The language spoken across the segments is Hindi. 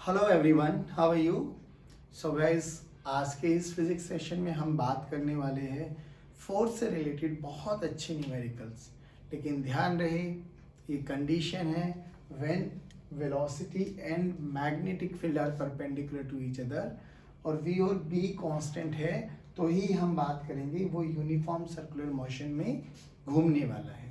Hello everyone, how are you? So guys, आज के इस फिजिक्स सेशन में हम बात करने वाले हैं फोर्स से रिलेटेड बहुत अच्छे न्यूमेरिकल्स। लेकिन ध्यान रहे, ये कंडीशन है when velocity and magnetic field are perpendicular to each other और वी और बी कांस्टेंट है, तो ही हम बात करेंगे वो यूनिफॉर्म सर्कुलर मोशन में घूमने वाला है।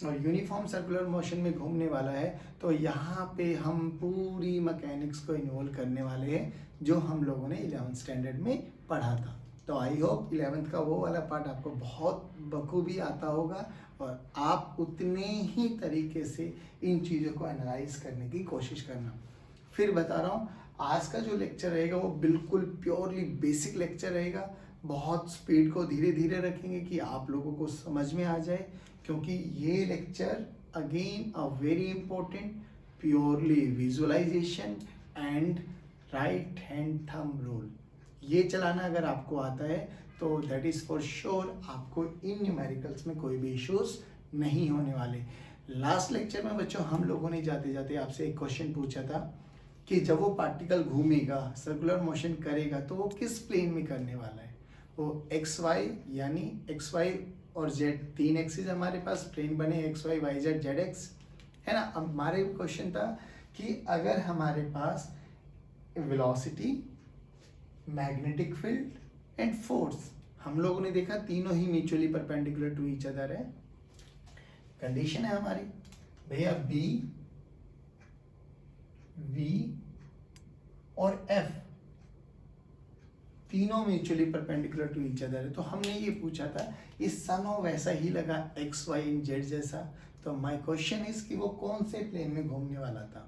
और यूनिफॉर्म सर्कुलर मोशन में घूमने वाला है तो यहाँ पे हम पूरी मैकेनिक्स को इन्वॉल्व करने वाले हैं जो हम लोगों ने 11th स्टैंडर्ड में पढ़ा था। तो आई होप 11th का वो वाला पार्ट आपको बहुत बखूबी आता होगा और आप उतने ही तरीके से इन चीज़ों को एनालाइज करने की कोशिश करना। फिर बता रहा हूँ, आज का जो लेक्चर रहेगा वो बिल्कुल प्योरली बेसिक लेक्चर रहेगा। बहुत स्पीड को धीरे धीरे रखेंगे कि आप लोगों को समझ में आ जाए, क्योंकि ये lecture again a very important purely visualization and right hand thumb rule, ये चलाना अगर आपको आता है तो दैट इज फॉर श्योर आपको इन न्यूमेरिकल्स में कोई भी इश्यूज नहीं होने वाले। लास्ट लेक्चर में बच्चों हम लोगों ने जाते जाते आपसे एक क्वेश्चन पूछा था कि जब वो पार्टिकल घूमेगा, सर्कुलर मोशन करेगा, तो वो किस प्लेन में करने वाला है। वो एक्स वाई यानी एक्स वाई और जेड, तीन एक्सिस हमारे पास प्लेन बने, X Y Y Z Z X, है ना। अब हमारे क्वेश्चन था कि अगर हमारे पास velocity, magnetic field and force, हम लोगों ने देखा तीनों ही mutually perpendicular to each other है। कंडीशन है हमारी भैया बी, वी और एफ तीनों mutually perpendicular to each other है। तो हमने ये पूछा था इस सनो वैसा ही लगा एक्स वाई एंड जेड जैसा, तो माय क्वेश्चन इज कि वो कौन से प्लेन में घूमने वाला था।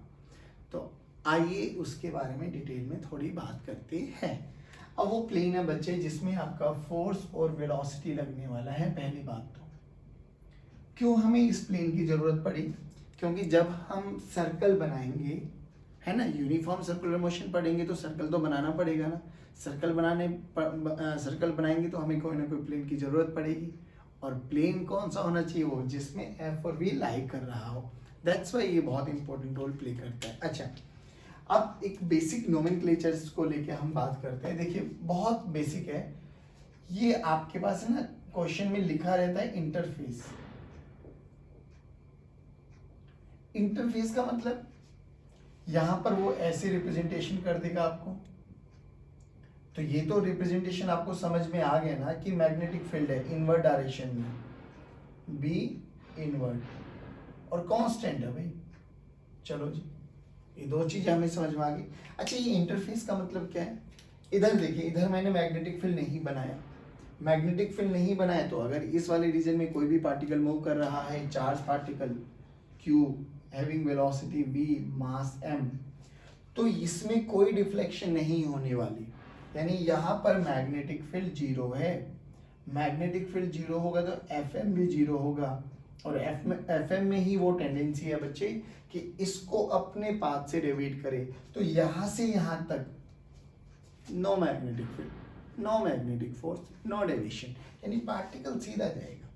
तो आइए उसके बारे में डिटेल में थोड़ी बात करते हैं। अब वो प्लेन है बच्चे जिसमें आपका फोर्स और वेलोसिटी लगने वाला है। पहली बात तो क्यों हमें इस प्लेन की जरूरत पड़ी, क्योंकि जब हम सर्कल बनाएंगे, है ना, यूनिफॉर्म सर्कुलर मोशन पढ़ेंगे तो सर्कल तो बनाना पड़ेगा ना। सर्कल बनाएंगे तो हमें कोई ना कोई प्लेन की जरूरत पड़ेगी, और प्लेन कौन सा होना चाहिए, वो जिसमें एफ और वी लाई कर रहा हो। दैट्स वाई ये बहुत इंपॉर्टेंट रोल प्ले करता है। अच्छा, अब एक बेसिक नोमेनक्लेचर्स को लेके हम बात करते हैं। देखिए बहुत बेसिक है ये, आपके पास है ना, क्वेश्चन में लिखा रहता है इंटरफेस। इंटरफेस का मतलब यहां पर वो ऐसे रिप्रेजेंटेशन कर देगा आपको। तो ये तो रिप्रेजेंटेशन आपको समझ में आ गया ना कि मैग्नेटिक फील्ड है इनवर्ड डायरेक्शन में, बी इनवर्ड और कांस्टेंट है भाई। चलो जी, ये दो चीजें हमें समझ में आ गई। अच्छा, ये इंटरफेस का मतलब क्या है? इधर देखिए, इधर मैंने मैग्नेटिक फील्ड नहीं बनाया। मैग्नेटिक फील्ड नहीं बनाया तो अगर इस वाले रीजन में कोई भी पार्टिकल मूव कर रहा है, charge particle Q having velocity v, मास m, तो इसमें कोई डिफ्लेक्शन नहीं होने वाली। यानी यहाँ पर मैग्नेटिक फील्ड जीरो है। मैग्नेटिक फील्ड जीरो होगा तो Fm भी जीरो होगा, और Fm में ही वो टेंडेंसी है बच्चे कि इसको अपने पाथ से डेविएट करे। तो यहाँ से यहाँ तक no magnetic field, no magnetic force, no deviation, यानी पार्टिकल सीधा जाएगा।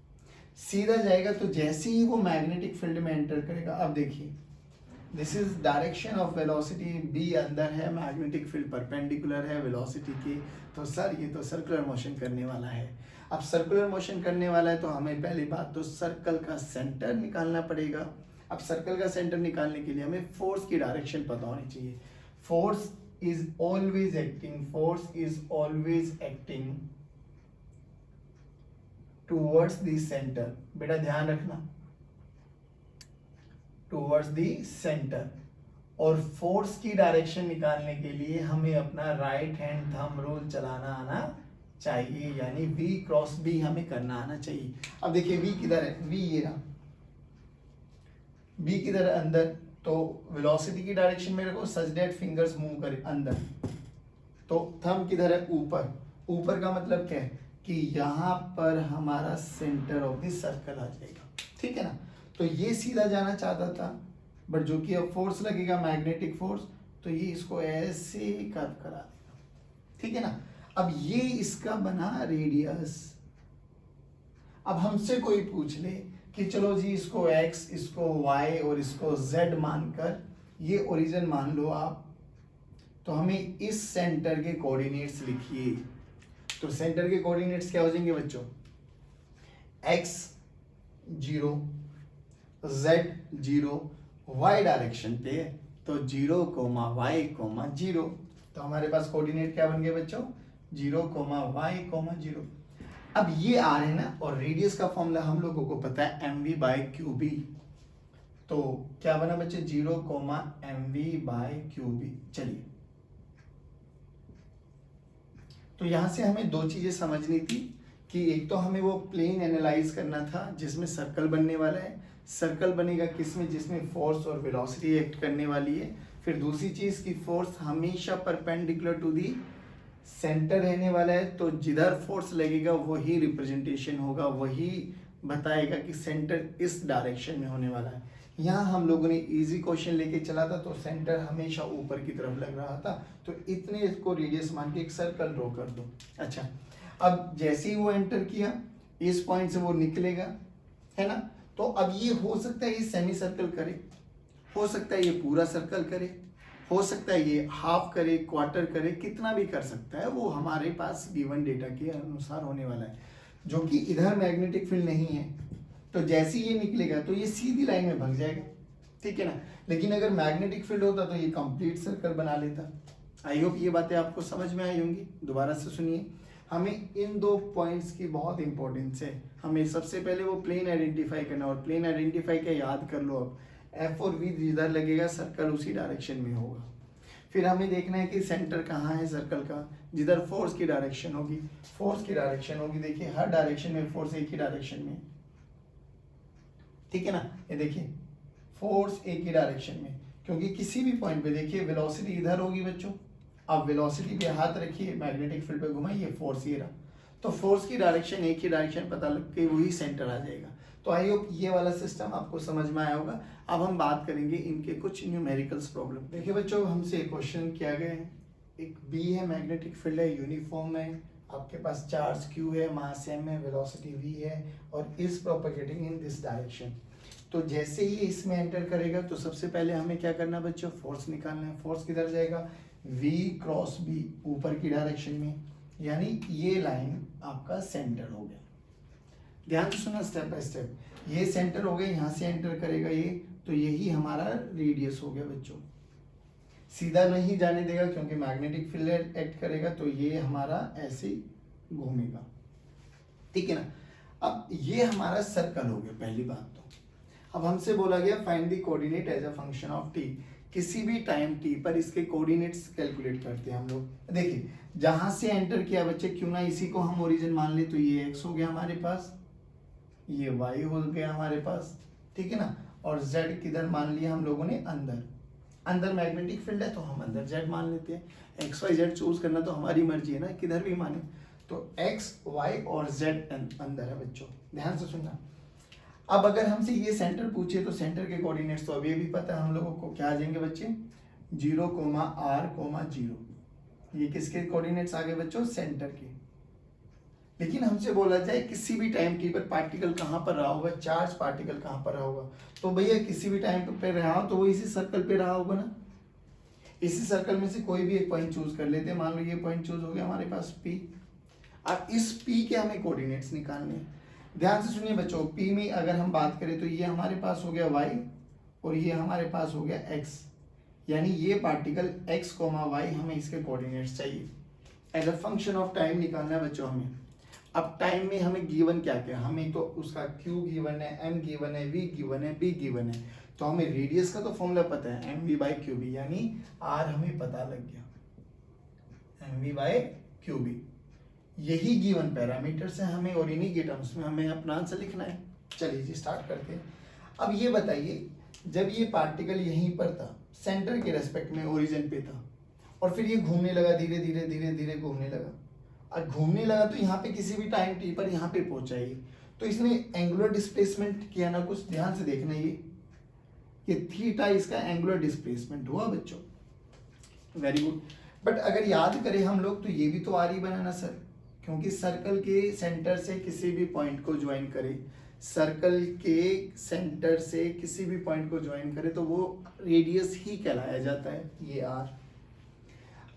सीधा जाएगा तो जैसे ही वो मैग्नेटिक फील्ड में एंटर करेगा, अब देखिए this is direction of velocity, B अंदर है, मैग्नेटिक फील्ड परपेंडिकुलर है वेलोसिटी के, तो सर ये तो सर्कुलर मोशन करने वाला है। अब सर्कुलर मोशन करने वाला है तो हमें पहली बात तो सर्कल का सेंटर निकालना पड़ेगा। अब सर्कल का सेंटर निकालने के लिए हमें फोर्स की डायरेक्शन पता होनी चाहिए। Force is always acting, force is always acting towards the centre. बेटा ध्यान रखना, टूवर्ड्स द सेंटर। और फोर्स की डायरेक्शन निकालने के लिए हमें अपना राइट हैंड थंब रूल चलाना आना चाहिए, यानी V क्रॉस B हमें करना आना चाहिए। अब देखिए V किधर है, V ये रहा, B किधर है, अंदर, तो वेलोसिटी की डायरेक्शन में रखो सच दैट फिंगर्स मूव करे अंदर। तो थंब किधर है, ऊपर। ऊपर का मतलब क्या है कि यहाँ पर हमारा सेंटर ऑफ द सर्कल आ जाएगा, ठीक है ना। तो ये सीधा जाना चाहता था, बट जो कि अब फोर्स लगेगा मैग्नेटिक फोर्स, तो ये इसको ऐसे कर्व करा देगा, ठीक है ना। अब ये इसका बना रेडियस। अब हमसे कोई पूछ ले कि चलो जी इसको x, इसको y और इसको z मानकर ये ओरिजिन मान लो आप, तो हमें इस सेंटर के कोऑर्डिनेट्स लिखिए। तो सेंटर के कोऑर्डिनेट्स क्या हो जाएंगे बच्चों, x 0, z 0, y डायरेक्शन पे है तो 0, y, 0। तो हमारे पास कोऑर्डिनेट क्या बन गए बच्चों, 0, y, 0। अब ये r है ना, और रेडियस का फॉर्मूला हम लोगों को पता है mv/qb। तो क्या बना बच्चे, 0, mv/qb। चलिए, तो यहां से हमें दो चीजें समझनी थी कि एक तो हमें वो प्लेन एनालाइज करना था जिसमें सर्कल बनने वाला है। सर्कल बनेगा किसमें, जिसमें फोर्स और वेलोसिटी एक्ट करने वाली है। फिर दूसरी चीज की फोर्स हमेशा परपेंडिकुलर टू दी सेंटर रहने वाला है, तो जिधर फोर्स लगेगा वही रिप्रेजेंटेशन होगा, वही बताएगा कि सेंटर इस डायरेक्शन में होने वाला है। यहाँ हम लोगों ने इजी क्वेश्चन लेके चला था, तो सेंटर हमेशा ऊपर की तरफ लग रहा था, तो इतने इसको रेडियस मान के एक सर्कल ड्रॉ कर दो। अच्छा, अब जैसे ही वो एंटर किया इस पॉइंट से वो निकलेगा, है ना। तो अब ये हो सकता है ये सेमी सर्कल करे, हो सकता है ये पूरा सर्कल करे, हो सकता है ये हाफ करे, क्वार्टर करे, कितना भी कर सकता है, वो हमारे पास गिवन डेटा के अनुसार होने वाला है। जो कि इधर मैग्नेटिक फील्ड नहीं है, तो जैसे ये निकलेगा तो ये सीधी लाइन में भाग जाएगा, ठीक है ना। लेकिन अगर मैग्नेटिक फील्ड होता तो ये कंप्लीट सर्कल बना लेता। आई होप ये बातें आपको समझ में आई होंगी। दोबारा से सुनिए, हमें इन दो पॉइंट्स की बहुत इंपॉर्टेंस है। हमें सबसे पहले वो प्लेन आइडेंटिफाई करना, और प्लेन आइडेंटिफाई क्या याद कर लो, अब एफ और वी जिधर लगेगा सर्कल उसी डायरेक्शन में होगा। फिर हमें देखना है कि सेंटर कहाँ है सर्कल का, जिधर फोर्स की डायरेक्शन होगी। फोर्स की डायरेक्शन होगी, देखिए हर डायरेक्शन में फोर्स एक ही डायरेक्शन में, ठीक है ना। ये देखिए फोर्स एक ही डायरेक्शन में, क्योंकि किसी भी पॉइंट पे देखिए वेलोसिटी इधर होगी बच्चों। अब वेलोसिटी पे हाथ रखिए, मैग्नेटिक फील्ड पे घुमाइए, फोर्स ये रहा, तो फोर्स की डायरेक्शन एक ही डायरेक्शन पता लग के वही सेंटर आ जाएगा। तो आई होप ये वाला सिस्टम आपको समझ में आया होगा। अब हम बात करेंगे इनके कुछ न्यूमेरिकल्स प्रॉब्लम। देखिए बच्चों, हमसे एक क्वेश्चन किया गया है, एक बी है, मैग्नेटिक फील्ड है, यूनिफॉर्म है, आपके पास चार्ज क्यू है, मास एम है, वेलोसिटी वी है, और is propagating in this direction. तो जैसे ही इसमें एंटर करेगा तो सबसे पहले हमें क्या करना बच्चों, फोर्स निकालना है। फोर्स किधर जाएगा, v क्रॉस b, ऊपर की डायरेक्शन में, यानी ये लाइन आपका सेंटर हो गया। ध्यान से सुना स्टेप बाय स्टेप, ये सेंटर हो गया, यहाँ से एंटर करेगा ये, तो यही हमारा रेडियस हो गया बच्चों। सीधा नहीं जाने देगा क्योंकि मैग्नेटिक फील्ड एक्ट करेगा, तो ये हमारा ऐसे घूमेगा, ठीक है ना। अब ये हमारा सर्कल हो गया पहली बात। तो अब हमसे बोला गया find the coordinate as a function of t. किसी भी टाइम टी पर इसके कोऑर्डिनेट्स कैलकुलेट करते हैं हम लोग। देखिए जहां से एंटर किया बच्चे, क्यों ना इसी को हम ओरिजिन मान ले, तो ये x हो गया हमारे पास, ये y हो गया हमारे पास, ठीक है ना। और z किधर मान लिया हम लोगों ने, अंदर। अंदर मैग्नेटिक फील्ड है तो हम अंदर z मान लेते हैं। x y z चूज करना तो हमारी मर्जी है ना, किधर भी माने। तो x y और z अंदर है बच्चों, ध्यान से सुनना। अब अगर हमसे ये सेंटर पूछे तो सेंटर के कोऑर्डिनेट्स तो अभी भी पता है हम लोगों को, क्या आ जाएंगे बच्चे, 0, r, 0। ये किसके कोऑर्डिनेट्स आ गए बच्चों, सेंटर के। लेकिन हमसे बोला जाए किसी भी टाइम टी पर पार्टिकल कहाँ पर रहा होगा, चार्ज पार्टिकल कहाँ पर रहा होगा, तो भैया किसी भी टाइम पे रहा हो तो वो इसी सर्कल पे रहा होगा ना। इसी सर्कल में से कोई भी एक पॉइंट चूज कर लेते हैं। मान लो ये पॉइंट चूज हो गया हमारे पास P। अब इस P के हमें कोऑर्डिनेट्स निकालने हैं। ध्यान से सुनिए बच्चों, P में अगर हम बात करें तो ये हमारे पास हो गया y और ये हमारे पास हो गया x, यानी ये पार्टिकल x, y हमें इसके कोऑर्डिनेट्स चाहिए। As a function of time निकालना है बच्चों हमें। अब टाइम में हमें गिवन क्या क्या, हमें तो उसका q गिवन है, m गिवन है, v गिवन है, b गिवन है। तो हमें रेडियस का तो फॉर्मूला पता है mv/qb, यानी r हमें पता लग गया, mv/qb। यही गिवन पैरामीटर्स है हमें, और इन्हीं के टर्म्स में हमें अपना आंसर लिखना है। चलिए जी स्टार्ट करते हैं। अब ये बताइए, जब ये पार्टिकल यहीं पर था, सेंटर के रेस्पेक्ट में ओरिजिन पे था, और फिर ये घूमने लगा, धीरे धीरे धीरे धीरे घूमने लगा, और घूमने लगा तो यहाँ पे किसी भी टाइम टी पर यहाँ पे पहुंचा ये, तो इसने एंगुलर डिस्प्लेसमेंट किया ना कुछ, ध्यान से देखना। ये थीटा इसका एंगुलर डिस्प्लेसमेंट हुआ बच्चों, वेरी गुड। बट अगर याद करें हम लोग तो ये भी तो आर ही बना ना सर, क्योंकि सर्कल के सेंटर से किसी भी पॉइंट को ज्वाइन करे, सर्कल के सेंटर से किसी भी पॉइंट को ज्वाइन करे तो वो रेडियस ही कहलाया जाता है, ये आर।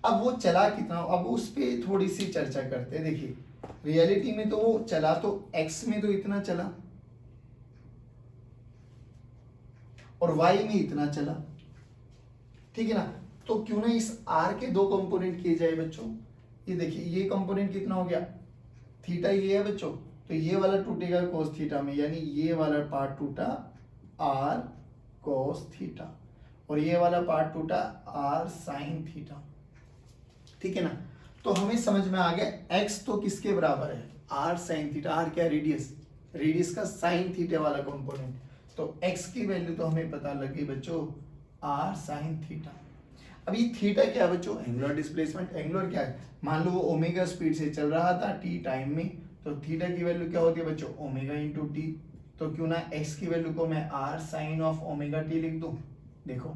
अब वो चला कितना, अब उस पे थोड़ी सी चर्चा करते हैं। देखिए रियलिटी में तो वो चला तो x में तो इतना चला और y में इतना चला, ठीक है ना। तो क्यों ना इस r के दो कंपोनेंट किए जाए बच्चों। ये देखिए ये कंपोनेंट कितना हो गया, थीटा ये है बच्चों, तो ये वाला टूटेगा कोस थीटा में, यानी ये वाला पार्ट टूटा r कोस थीटा और ये वाला पार्ट टूटा r साइन थीटा, ठीक है ना। तो हमें समझ में आ गया x तो किसके बराबर है, r साइन थीटा। r क्या, रेडियस, रेडियस का साइन थीटा वाला कंपोनेंट, तो x की वैल्यू तो हमें पता लगी बच्चों r साइन थीटा। अब ये थीटा क्या है बच्चों, एंगुलर डिस्प्लेसमेंट। एंगुलर क्या है, मान लो वो ओमेगा स्पीड से चल रहा था t टाइम में, तो थीटा की वैल्यू क्या होती है बच्चों, ओमेगा इंटू टी। तो क्यों ना x की वैल्यू को मैं r sine of omega t लिख दूं। देखो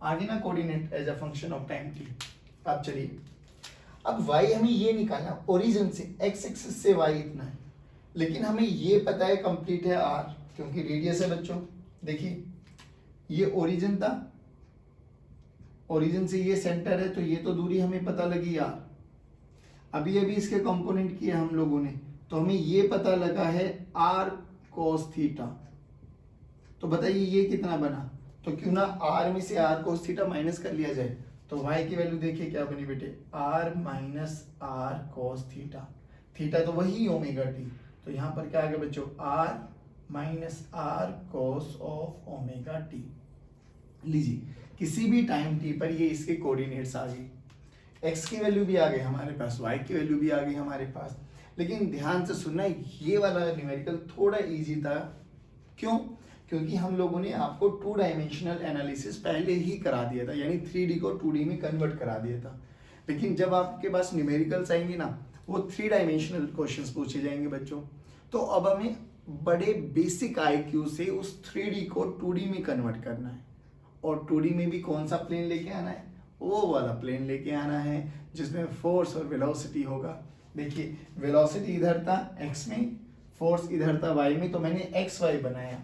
आगे ना coordinate as a function of time t। अब चलिए अब y हमें ये निकालना, ओरिजिन से x एक्सिस से y इतना है, लेकिन हमें ये पता है कंप्लीट है r, क्योंकि रेडियस है बच्चों। देखिए ये ओरिजिन था, ओरिजिन से ये सेंटर है, तो ये तो दूरी हमें पता लगी यार। अभी अभी इसके कंपोनेंट किए हम लोगों ने, तो हमें ये पता लगा है r cos थीटा। तो बताइए ये कितना बना, तो क्यों ना r में से r cos थीटा माइनस कर लिया जाए। तो y की वैल्यू देखिए क्या बनी बेटे, r minus r cos theta. Theta तो वही ओमेगा टी, तो यहाँ पर क्या आ गया बच्चों, r minus r cos of omega T. लीजिए किसी भी टाइम t पर ये इसके कोऑर्डिनेट्स आ गए, x की वैल्यू भी आ गई हमारे पास, y की वैल्यू भी आ गई हमारे पास। लेकिन ध्यान से सुनना, ये वाला न्यूमेरिकल थोड़ा इजी था। क्यों, क्योंकि हम लोगों ने आपको 2 डायमेंशनल एनालिसिस पहले ही करा दिया था, यानी 3D को 2D में कन्वर्ट करा दिया था। लेकिन जब आपके पास न्यूमेरिकल्स आएंगे ना, वो 3 डायमेंशनल क्वेश्चंस पूछे जाएंगे बच्चों। तो अब हमें बड़े बेसिक IQ से उस 3D को 2D में कन्वर्ट करना है, और 2D में भी कौन सा प्लेन लेके आना है, वो वाला प्लेन लेके आना है जिसमें फोर्स और वेलोसिटी होगा। देखिए वेलोसिटी इधर था x में, फोर्स इधर था y में, तो मैंने एक्स वाई बनाया।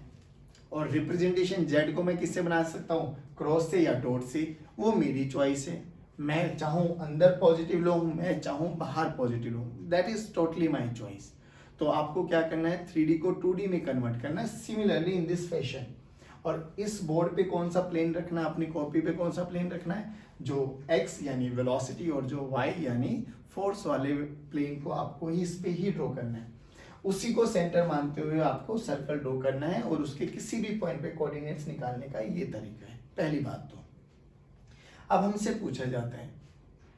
और रिप्रेजेंटेशन z को मैं किससे बना सकता हूँ, क्रॉस से या डॉट से, वो मेरी चॉइस है। मैं चाहूँ अंदर पॉजिटिव लूँ, मैं चाहूँ बाहर पॉजिटिव लूँ, that is totally my choice. तो आपको क्या करना है, 3D को 2D में कन्वर्ट करना है सिमिलरली इन दिस फैशन। और इस बोर्ड पे कौन सा प्लेन रखना है, अपनी कॉपी पे कौन सा प्लेन रखना है, जो x यानी वेलोसिटी और जो y यानी फोर्स वाले प्लेन को आपको ही इस पे ही ड्रॉ करना है। उसी को सेंटर मानते हुए आपको सर्कल ड्रॉ करना है, और उसके किसी भी पॉइंट पे कोऑर्डिनेट्स निकालने का ये तरीका है। पहली बात तो अब हमसे पूछा जाता है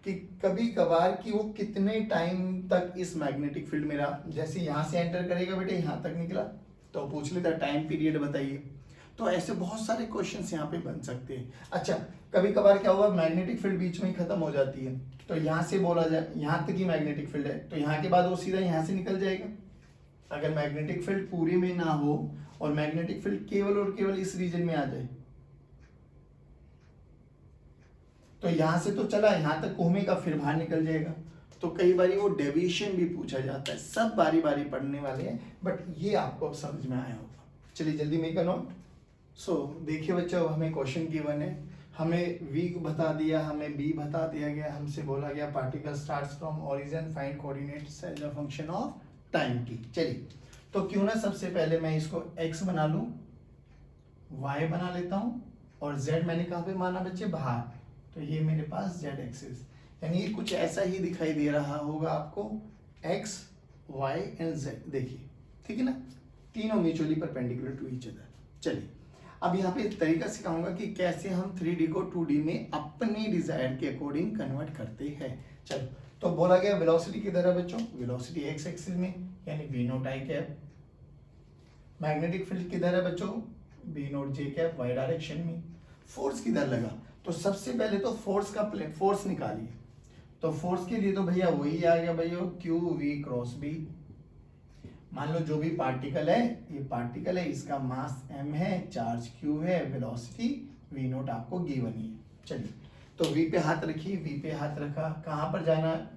कि कभी कभार कि वो कितने टाइम तक इस मैग्नेटिक फील्ड मेरा, जैसे यहाँ से एंटर करेगा बेटे यहाँ तक निकला, तो पूछ लेता टाइम पीरियड बताइए। तो ऐसे बहुत सारे क्वेश्चंस यहाँ पे बन सकते हैं। अच्छा कभी कभार क्या हुआ, मैग्नेटिक फील्ड बीच में ही खत्म हो जाती है, तो यहाँ से बोला जाए यहाँ तक ही मैग्नेटिक फील्ड है, तो यहाँ के बाद वो सीधा यहाँ से निकल जाएगा। अगर मैग्नेटिक फील्ड पूरे में ना हो और मैग्नेटिक फील्ड केवल और केवल इस रीजन में आ जाए, तो यहां से तो चला यहाँ तक घूमेगा फिर बाहर निकल जाएगा। तो कई बार वो डेविएशन भी पूछा जाता है। सब बारी बारी पढ़ने वाले हैं, बट ये आपको अब समझ में आया होगा। चलिए जल्दी मेक अ नोट। सो देखिए बच्चों, अब हमें क्वेश्चन गिवन है, हमें v बता दिया, हमें b बता दिया गया, हमसे बोला गया particle starts from origin, find coordinates as a function of time t। चलिए तो क्यों ना सबसे पहले मैं इसको x बना लूं, y बना लेता हूं, और z मैंने कहाँ पे माना बच्चे, बाहर, तो ये मेरे पास z एक्सिस, यानी ये कुछ ऐसा ही दिखाई दे रहा होगा आपको, x y एंड z। देखिए ठीक है ना, तीनों mutually perpendicular to each other. चलिए अब यहाँ पे एक तरीका सिखाऊंगा कि कैसे हम 3D को 2D में अपने डिजायर के अकॉर्डिंग कन्वर्ट करते हैं। चलो तो बोला गया वेलोसिटी किधर है बच्चों, वेलोसिटी x एक्सिस में, यानी v not I cap. Magnetic field किधर है बच्चों, v not j cap y direction में। फोर्स किधर लगा, तो सबसे पहले तो फोर्स का प्लेन, फोर्स निकालिए। तो फोर्स के लिए तो भैया वही आ गया भैया, क्यू वी क्रॉस बी। मान लो जो भी पार्टिकल है, ये पार्टिकल है, इसका मास m है, चार्ज q है, वेलोसिटी v नोट आपको गिवन ही है। चलिए तो v पे हाथ रखिए, v पे हाथ रखा, कहाँ पर जाना है,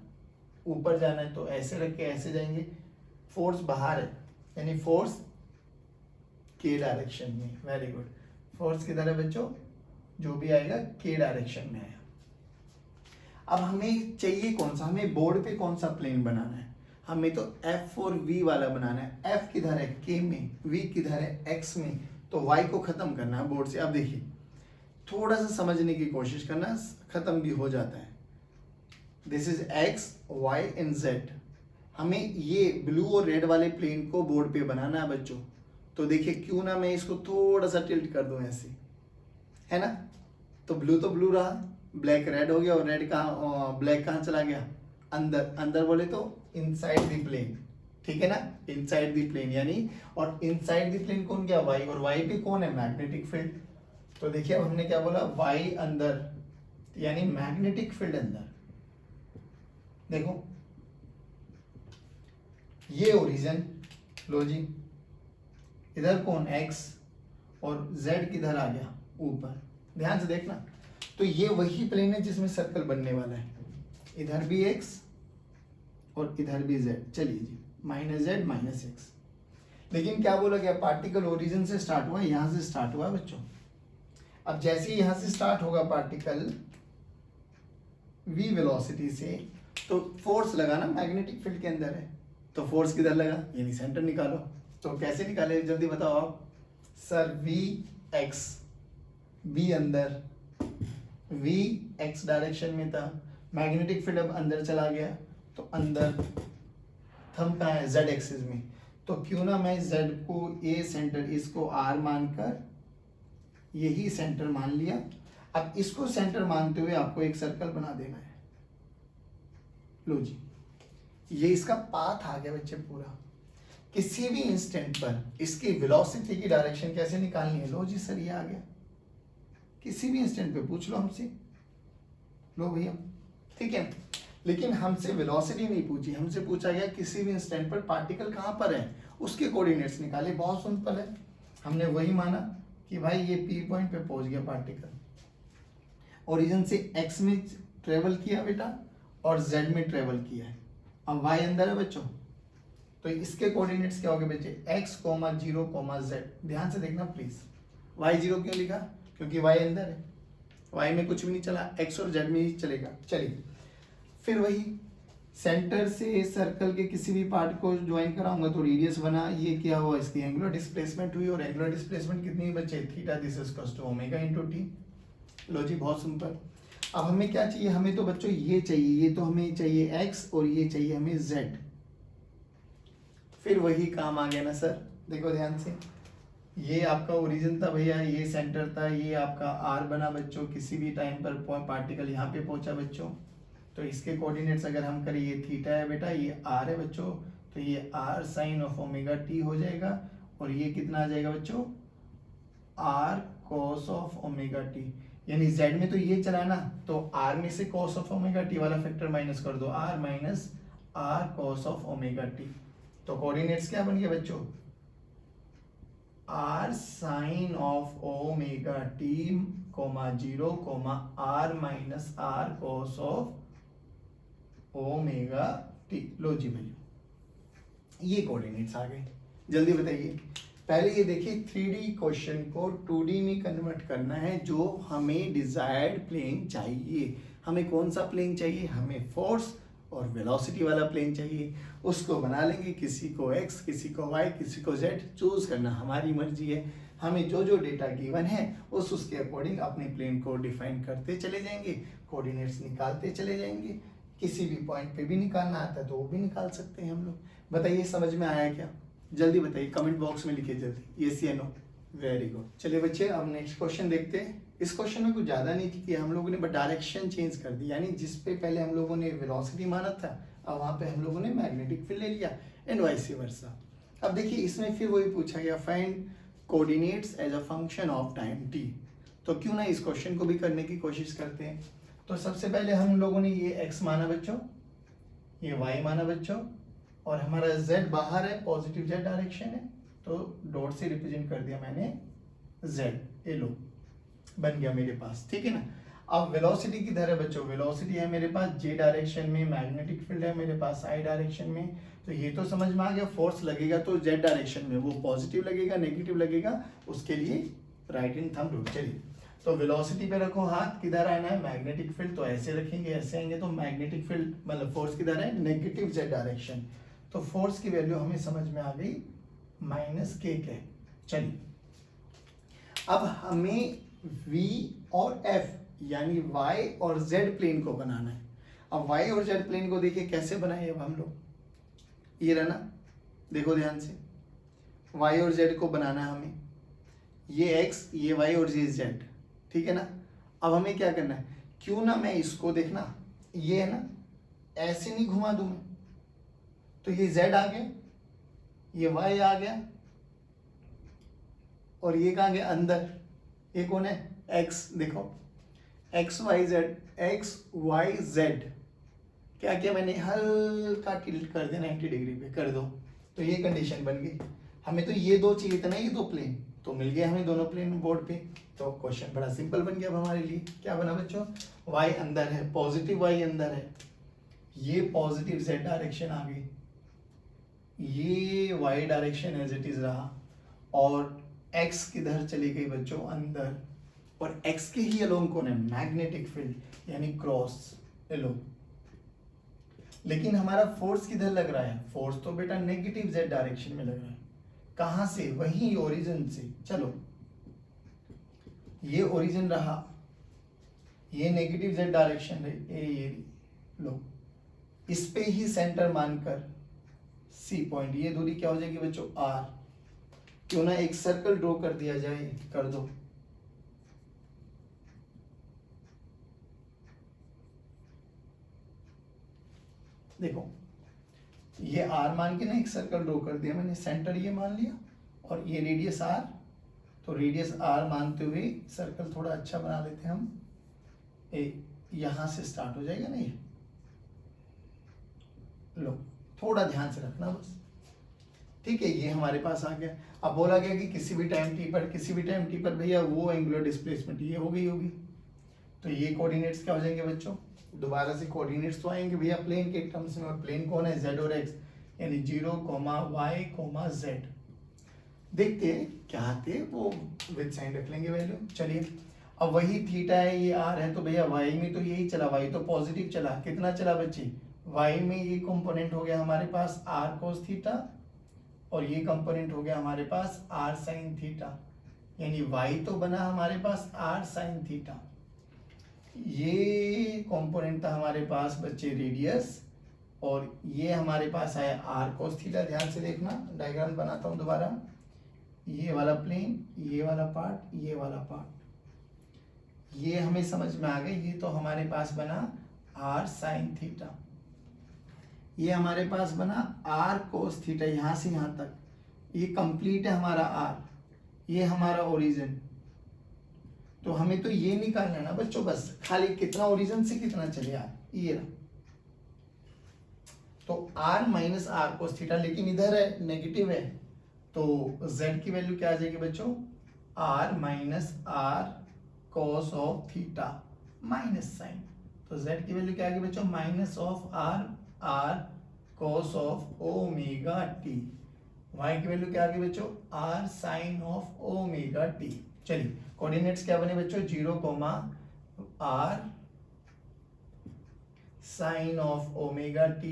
ऊपर जाना है, तो ऐसे रख के ऐसे जाएंगे। फोर्स बाहर है, यानी फोर्स k डायरेक्शन में। वेरी गुड, फोर्स किधर है बच्चों, जो भी आएगा k डायरेक्शन में आया। अब हमें चाहिए कौन सा, हमें बोर्ड पे कौन सा प्लेन बनाना है, हमें तो F और V वाला बनाना है। F किधर है K में, V किधर है X में, तो Y को खत्म करना है बोर्ड से। अब देखिए थोड़ा सा समझने की कोशिश करना, खत्म भी हो जाता है। This is X, Y and Z। हमें ये ब्लू और रेड वाले प्लेन को बोर्ड पे बनाना है बच्चों। तो देखिए क्यों ना मैं इसको थोड़ा सा टिल्ट कर दूं ऐसे, है ना। तो ब्लू रहा, ब्लैक रेड हो गया, और रेड कहाँ, ब्लैक कहाँ चला गया, अंदर। अंदर बोले तो इनसाइड द प्लेन, ठीक है ना, इनसाइड द प्लेन यानी, और इनसाइड द प्लेन कौन गया, वाई, और वाई पे कौन है, मैग्नेटिक फील्ड। तो देखिए अब हमने क्या बोला, वाई अंदर यानी मैग्नेटिक फील्ड अंदर। देखो ये ओरिजिन, लो जी, इधर कौन x, और z किधर आ गया, ऊपर। ध्यान से देखना, तो ये वही प्लेन है जिसमें सर्कल बनने वाला है। इधर भी x और इधर भी z। चलिए जी, -z -x। लेकिन क्या बोला गया, पार्टिकल ओरिजिन से स्टार्ट हुआ, यहां से स्टार्ट हुआ बच्चों। अब जैसे ही यहां से स्टार्ट होगा पार्टिकल v वेलोसिटी से, तो फोर्स लगा ना, मैग्नेटिक फील्ड के अंदर है, तो फोर्स किधर लगा, यानी सेंटर निकालो। तो कैसे निकाले, जल्दी बताओ आप। सर Vx, V अंदर, V x डायरेक्शन में था, मैग्नेटिक फील्ड अब अंदर चला गया, तो अंदर थंब कहाँ है, Z एक्सिस में। तो क्यों ना मैं Z को A सेंटर, इसको R मानकर यही सेंटर मान लिया। अब इसको सेंटर मानते हुए आपको एक सर्कल बना देना है। लो जी, ये इसका पाथ आ गया बच्चे पूरा। किसी भी इंस्टेंट पर इसकी वेलोसिटी की डायरेक्शन कैसे निकालनी है, लो जी सर ये आ गया। किसी भी इंस्टेंट पे पूछ लो हमसे, लो भैया, ठीक है। लेकिन हमसे वेलोसिटी नहीं पूछी, हमसे पूछा गया किसी भी इंस्टेंट पर पार्टिकल कहाँ पर है, उसके कोऑर्डिनेट्स निकाले। बहुत सिंपल है, हमने वही माना कि भाई ये P पॉइंट पे पहुंच गया पार्टिकल, ओरिजिन से x में ट्रेवल किया बेटा, और z में ट्रेवल किया है। अब y अंदर है बच्चों, तो इसके कोऑर्डिनेट्स क्या हो गए बच्चे, x, 0, z। ध्यान से देखना प्लीज, y 0 क्यों लिखा, क्योंकि y अंदर है, y में कुछ भी नहीं चला, x और z में ही चलेगा। चलिए फिर वही सेंटर से सर्कल के किसी भी पार्ट को ज्वाइन कराऊंगा तो रेडियस बना, ये क्या हुआ, इसकी एंगुलर डिस्प्लेसमेंट हुई, और एंगुलर डिस्प्लेसमेंट कितनी बचे, theta, this is equals to omega into T. लो जी बहुत सिंपल। अब हमें क्या चाहिए, हमें तो बच्चों ये चाहिए, ये तो हमें चाहिए x और ये चाहिए हमें z। फिर वही काम आ गया ना सर, देखो ध्यान से, ये आपका ओरिजिन था भैया, ये सेंटर था, ये आपका r बना बच्चों। किसी भी टाइम पर पार्टिकल यहाँ पे पहुंचा बच्चों, तो इसके कोऑर्डिनेट्स अगर हम करें, ये थीटा है बेटा, ये r है बच्चों, तो ये r sine of omega t हो जाएगा, और ये कितना आ जाएगा बच्चों, r cos of omega t। यानी z में तो ये चला ना, तो r में से cos ऑफ ओमेगा t वाला फैक्टर माइनस कर दो, r minus r cos of omega t। तो कोऑर्डिनेट्स क्या बन गया बच्चों, r sine of omega t, 0, r minus r cos of omega t। लो जी भैया ये कोऑर्डिनेट्स आ गए। जल्दी बताइए, पहले ये देखिए 3D क्वेश्चन को 2D में कन्वर्ट करना है, जो हमें डिजायर्ड प्लेन चाहिए। हमें कौन सा प्लेन चाहिए, हमें फोर्स और वेलोसिटी वाला प्लेन चाहिए। उसको बना लेंगे, किसी को x, किसी को y, किसी को z, चूज करना हमारी मर्जी है। हमें जो जो डेटा गिवन है उसके अकॉर्डिंग अपने प्लेन को डिफाइन करते चले जाएंगे, कोऑर्डिनेट्स निकालते चले जाएंगे। किसी भी पॉइंट पे भी निकालना आता है तो वो भी निकाल सकते हैं हम लोग। बताइए समझ में आया क्या, जल्दी बताइए, कमेंट बॉक्स में लिखिए जल्दी, यस या नो। Very good. चलिए बच्चे अब नेक्स्ट क्वेश्चन देखते हैं। इस क्वेश्चन में कुछ ज़्यादा नहीं किया हम लोगों ने, बट डायरेक्शन चेंज कर दी। यानी जिस पे पहले हम लोगों ने वेलोसिटी माना था, अब वहाँ पे हम लोगों ने मैग्नेटिक फील्ड ले लिया, एंड वाइस वर्सा। अब देखिए इसमें फिर वही पूछा गया, find coordinates as a function of time t। तो क्यों ना इस क्वेश्चन को भी करने की कोशिश करते हैं। तो सबसे पहले हम लोगों ने ये x माना बच्चों, ये y माना बच्चों, और हमारा z बाहर है, पॉजिटिव z डायरेक्शन है, तो डॉट से रिप्रेजेंट कर दिया मैंने z। ये लो बन गया मेरे पास, ठीक है ना। अब वेलोसिटी किधर है बच्चों, वेलोसिटी है मेरे पास j डायरेक्शन में, मैग्नेटिक फील्ड है मेरे पास i डायरेक्शन में। तो ये तो समझ में आ गया, फोर्स लगेगा तो z डायरेक्शन में, वो पॉजिटिव लगेगा नेगेटिव लगेगा, उसके लिए राइट इन थंब रूल। चलिए तो वेलोसिटी पे रखो हाथ, किधर आना है मैग्नेटिक फील्ड, तो ऐसे रखेंगे, ऐसे आएंगे तो मैग्नेटिक फील्ड मतलब फोर्स किधर है नेगेटिव जेड डायरेक्शन। तो फोर्स की वैल्यू हमें समझ में आ गई -k। चलिए अब हमें v और f यानी y और z प्लेन को बनाना है। अब y और z प्लेन को देखिए कैसे बनाए अब हम लोग, ये रहा ना, देखो ध्यान से, y और z को बनाना है हमें, ये x ये y और ये z, ठीक है ना। अब हमें क्या करना है, क्यों ना मैं इसको देखना, ये है ना, ऐसे नहीं घुमा दूं मैं, तो ये z आ गया, ये y आ गया, और ये कहाँ गया अंदर, ये कौन है x, देखो x y z, क्या किया मैंने, हल्का टिल्ट कर दिया 90 डिग्री पे कर दो, तो ये कंडीशन बन गई। हमें तो ये दो चाहिए था ना, ये दो प्लेन, तो मिल गया हमें दोनों प्लेन बोर्ड पे। तो क्वेश्चन बड़ा सिंपल बन गया अब हमारे लिए। क्या बना बच्चों, y अंदर है, पॉजिटिव y अंदर है, ये पॉजिटिव z डायरेक्शन आ गई, ये y direction as it is रहा, और x किधर चली गई बच्चों अंदर, और x के ही अलोंग कौन है मैग्नेटिक फील्ड यानी क्रॉस अलोंग। लेकिन हमारा फोर्स किधर लग रहा है, फोर्स तो बेटा नेगेटिव z डायरेक्शन में लग रहा है, कहां से, वही ओरिजिन से। चलो ये ओरिजिन रहा, ये नेगेटिव z डायरेक्शन है, ये लो, इस पे ही सेंटर मानकर C पॉइंट, ये दूरी क्या हो जाएगी बच्चों R, क्यों ना एक सर्कल ड्रॉ कर दिया जाए, कर दो। देखो ये R मान के ना एक सर्कल ड्रॉ कर दिया मैंने, सेंटर ये मान लिया, और ये रेडियस R, तो रेडियस R मानते हुए सर्कल थोड़ा अच्छा बना लेते हैं हम, यहां से स्टार्ट हो जाएगा ना ये, लो थोड़ा ध्यान से रखना बस, ठीक है। ये हमारे पास आ गया। अब बोला गया कि किसी भी टाइम टी पर भैया वो एंगुलर डिस्प्लेसमेंट ये हो गई होगी, तो ये कोऑर्डिनेट्स क्या हो जाएंगे बच्चों, दोबारा से कोऑर्डिनेट्स तो आएंगे भैया प्लेन के टर्म्स में, और प्लेन कौन है z और x, यानी 0, y, z। देखते हैं क्या आते हैं, वो विद साइन रख लेंगे वैल्यू। चलिए अब वही थीटा है, ये r है, तो भैया y में तो यही चला, y तो पॉजिटिव चला, कितना चला बच्चे, y में ये कंपोनेंट हो गया हमारे पास r cos थीटा, और ये कंपोनेंट हो गया हमारे पास r sin थीटा, यानी y तो बना हमारे पास r sin थीटा, ये कंपोनेंट था हमारे पास बच्चे रेडियस, और ये हमारे पास आया r cos थीटा। ध्यान से देखना, डायग्राम बनाता हूं दोबारा, ये वाला प्लेन, ये वाला पार्ट, ये वाला पार्ट, ये हमें समझ में आ गया, ये तो हमारे पास बना r sin थीटा, ये हमारे पास बना r cos थीटा, यहां से यहां तक ये कंप्लीट है हमारा r, ये हमारा ओरिजिन। तो हमें तो ये निकालना है ना बच्चों, बस खाली कितना ओरिजिन से कितना चले r, ये रहा, तो r minus r cos theta, लेकिन इधर है नेगेटिव है, तो z की वैल्यू क्या आ जाएगी बच्चों, r minus r cos of theta minus sine, तो z की वैल्यू क्या आ गई बच्चों, minus of r cos of omega t, y की वैल्यू क्या आ गई बच्चों, r sin of omega t। चलिए कोऑर्डिनेट्स क्या बने बच्चों, 0, r sin of omega t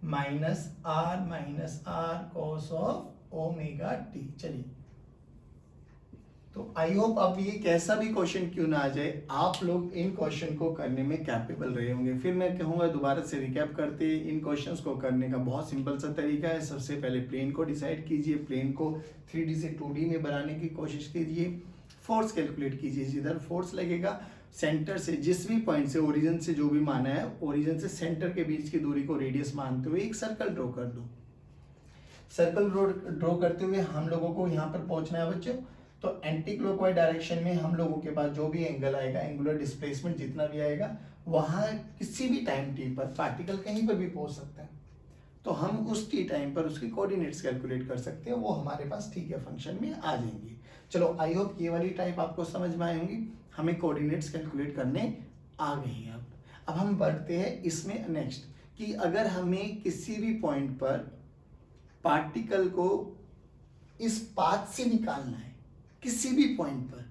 minus r cos of omega t। चलिए तो आई होप अब ये कैसा भी क्वेश्चन क्यों ना आ जाए, आप लोग इन क्वेश्चन को करने में कैपेबल रहे होंगे। फिर मैं कहूँगा दोबारा से रिकैप करते, इन क्वेश्चंस को करने का बहुत सिंपल सा तरीका है। सबसे पहले प्लेन को डिसाइड कीजिए, प्लेन को 3D से 2D में बनाने की कोशिश कीजिए, फोर्स कैलकुलेट कीजिए, जिधर फोर्स लगेगा सेंटर से, जिस भी पॉइंट से, ओरिजिन से जो भी माना है, ओरिजिन से सेंटर के बीच की दूरी को रेडियस मानते हुए एक सर्कल ड्रॉ कर दो। सर्कल ड्रॉ करते हुए हम लोगों को यहाँ पर पहुंचना है बच्चों, तो एंटी क्लॉकवाइज डायरेक्शन में हम लोगों के पास जो भी एंगल आएगा, एंगुलर डिस्प्लेसमेंट जितना भी आएगा, वहां किसी भी टाइम टी पर पार्टिकल कहीं पर भी पहुंच सकता है, तो हम उस टी टाइम पर उसकी कोऑर्डिनेट्स कैलकुलेट कर सकते हैं, वो हमारे पास टी के फंक्शन में आ जाएंगे। चलो आई होप ये वाली टाइप आपको समझ में आई होंगी, हमें कोऑर्डिनेट्स कैलकुलेट करने आ गई हैं। अब हम बढ़ते हैं इसमें नेक्स्ट, कि अगर हमें किसी भी पॉइंट पर पार्टिकल को इस पाथ से निकालना है, किसी भी पॉइंट पर,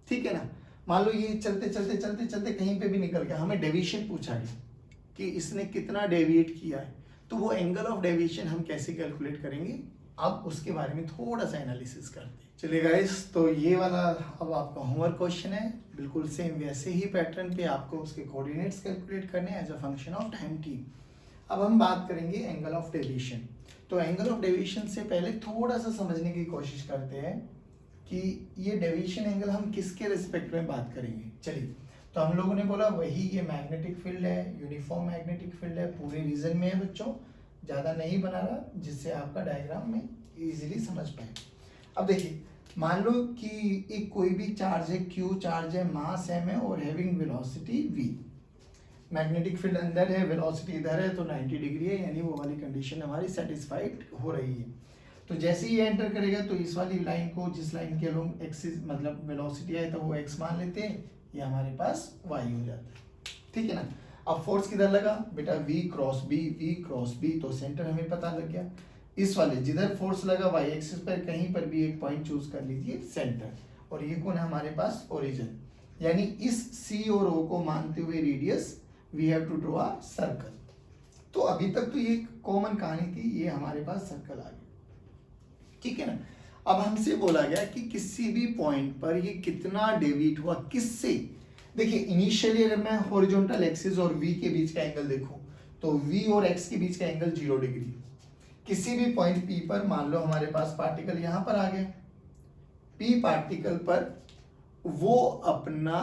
ठीक है ना, मान लो ये चलते चलते चलते चलते कहीं पे भी निकल गया, हमें डेविएशन पूछा गया कि इसने कितना डेविएट किया है, तो वो एंगल ऑफ डेविएशन हम कैसे कैलकुलेट करेंगे, अब उसके बारे में थोड़ा सा एनालिसिस करते हैं। चलिए गाइस, तो ये वाला अब आपका होमवर्क क्वेश्चन है, बिल्कुल सेम वैसे ही पैटर्न पे आपको उसके कोऑर्डिनेट्स कैलकुलेट करने हैं as a function of time t. अब हम बात करेंगे एंगल ऑफ डेविएशन। तो एंगल ऑफ डेविएशन से पहले थोड़ा सा समझने की कोशिश करते हैं कि ये डेविएशन एंगल हम किसके रिस्पेक्ट में बात करेंगे। चलिए, तो हम लोगों ने बोला वही ये मैग्नेटिक फील्ड है, यूनिफॉर्म मैग्नेटिक फील्ड है, पूरे रीजन में है बच्चों, ज़्यादा नहीं बना रहा जिससे आपका डायग्राम में इजीली समझ पाए। अब देखिए, मान लो कि एक कोई भी चार्ज है, क्यू चार्ज है, मास m है और having velocity v। Magnetic field अंदर है, वेलोसिटी इधर है, तो 90 डिग्री है, यानी वो वाली कंडीशन हमारी सेटिस्फाइड हो रही है। तो जैसे ही ये एंटर करेगा तो इस वाली लाइन को, जिस लाइन के अलोंग एक्सिस मतलब वेलोसिटी है तो वो x मान लेते हैं, ये हमारे पास y हो जाता है, ठीक है ना। अब फोर्स किधर लगा बेटा, v क्रॉस b, तो सेंटर हमें पता लग गया। इस वाले जिधर फोर्स लगा y एक्सिस पर कहीं पर भी एक पॉइंट चूज कर लीजिए सेंटर, और ये कौन है हमारे पास, ओरिजिन, यानी इस c और o को मानते हुए radius we have to draw a circle. तो अभी तक तो ये कॉमन कहानी थी, ये हमारे पास सर्कल आ गया, ठीक है ना। अब हमसे बोला गया कि किसी भी पॉइंट पर ये कितना डेविएट हुआ, किससे। देखिए, इनिशियली अगर मैं हॉरिजॉन्टल एक्सिस और v के बीच का एंगल देखूं तो v और x के बीच का एंगल 0 डिग्री। किसी भी पॉइंट P पर मान लो हमारे पास पार्टिकल यहां पर आ गया, P पार्टिकल पर वो अपना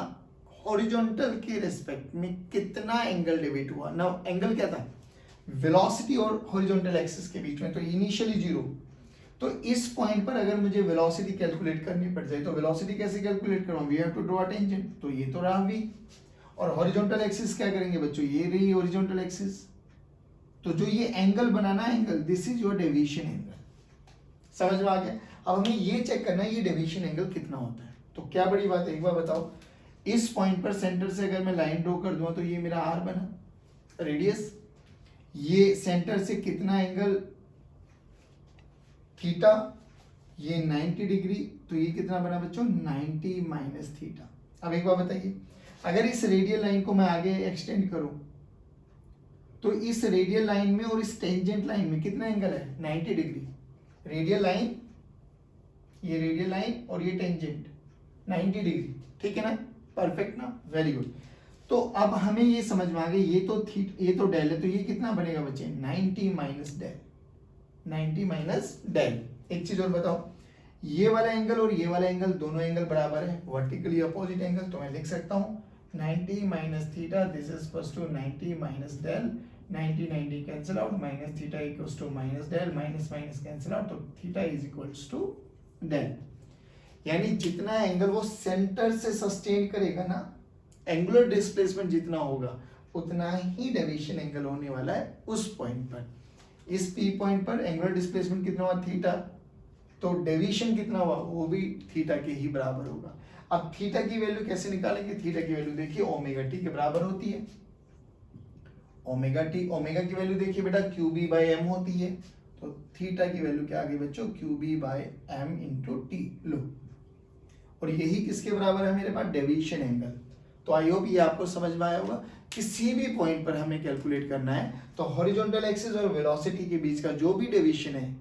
हॉरिजॉन्टल के रिस्पेक्ट में कितना एंगल डेविएट हुआ ना। एंगल क्या था, वेलोसिटी और हॉरिजॉन्टल एक्सिस के बीच में, तो इनिशियली 0। तो इस पॉइंट पर अगर मुझे वेलोसिटी कैलकुलेट करनी पड़ जाए तो वेलोसिटी कैसे कैलकुलेट करूं, we have to draw a tangent, तो ये तो रहा v। और हॉरिजॉन्टल एक्सिस क्या करेंगे बच्चों, ये रही हॉरिजॉन्टल एक्सिस। तो जो ये angle banana angle, this is your deviation angle. समझ में आ गया। अब हमें ये चेक करना है ये डेविएशन एंगल कितना होता है। तो क्या बड़ी बात है, एक बार बताओ, इस पॉइंट पर सेंटर से अगर मैं लाइन ड्रॉ कर दूं तो ये मेरा r बना रेडियस, ये सेंटर से कितना एंगल थीटा, ये 90 डिग्री, तो ये कितना बना बच्चों 90 माइनस थीटा। अब एक बार बताइए, अगर इस रेडियल लाइन को मैं आगे एक्सटेंड करूं तो इस रेडियल लाइन में और इस टेंजेंट लाइन में कितना एंगल है 90 डिग्री। रेडियल लाइन, ये रेडियल लाइन और ये टेंजेंट 90 डिग्री, ठीक है ना, परफेक्ट ना, वेरी गुड। तो अब हमें ये समझ में आ गया, ये तो डेल है, तो ये कितना बनेगा बच्चे 90 माइनस डेल, 90 माइनस डेल। एक चीज और बताओ, ये वाला एंगल और ये वाला एंगल दोनों एंगल बराबर है, वर्टिकली अपोजिट एंगल, तो मैं लिख सकता हूँ 90 minus theta, this is equals to 90 minus del, 90 90 cancel out, minus theta equals to minus del, minus minus cancel out, तो theta is equals to del. यानी जितना एंगल वो सेंटर से सस्टेन करेगा ना, एंगुलर डिस्प्लेसमेंट जितना होगा उतना ही डेविएशन एंगल होने वाला है उस पॉइंट पर। इस P पॉइंट पर एंगुलर डिस्प्लेसमेंट कितना हुआ थीटा, तो डेविएशन कितना हुआ वो भी थीटा के ही बराबर होगा। अब थीटा की वैल्यू कैसे निकालेंगे, थीटा की वैल्यू देखिए ओमेगा टी के बराबर होती है। ओमेगा की वैल्यू देखिए बेटा QB बाई एम होती है, तो थीटा की वैल्यू क्या आ गई बच्चों QB by M into T. लो, और यही किसके बराबर है मेरे पास, डेविएशन एंगल। तो आई होप ये आपको समझ में आया होगा। किसी भी पॉइंट पर हमें कैलकुलेट करना है तो हॉरिजॉन्टल एक्सिस और वेलोसिटी के बीच का जो भी डेविएशन है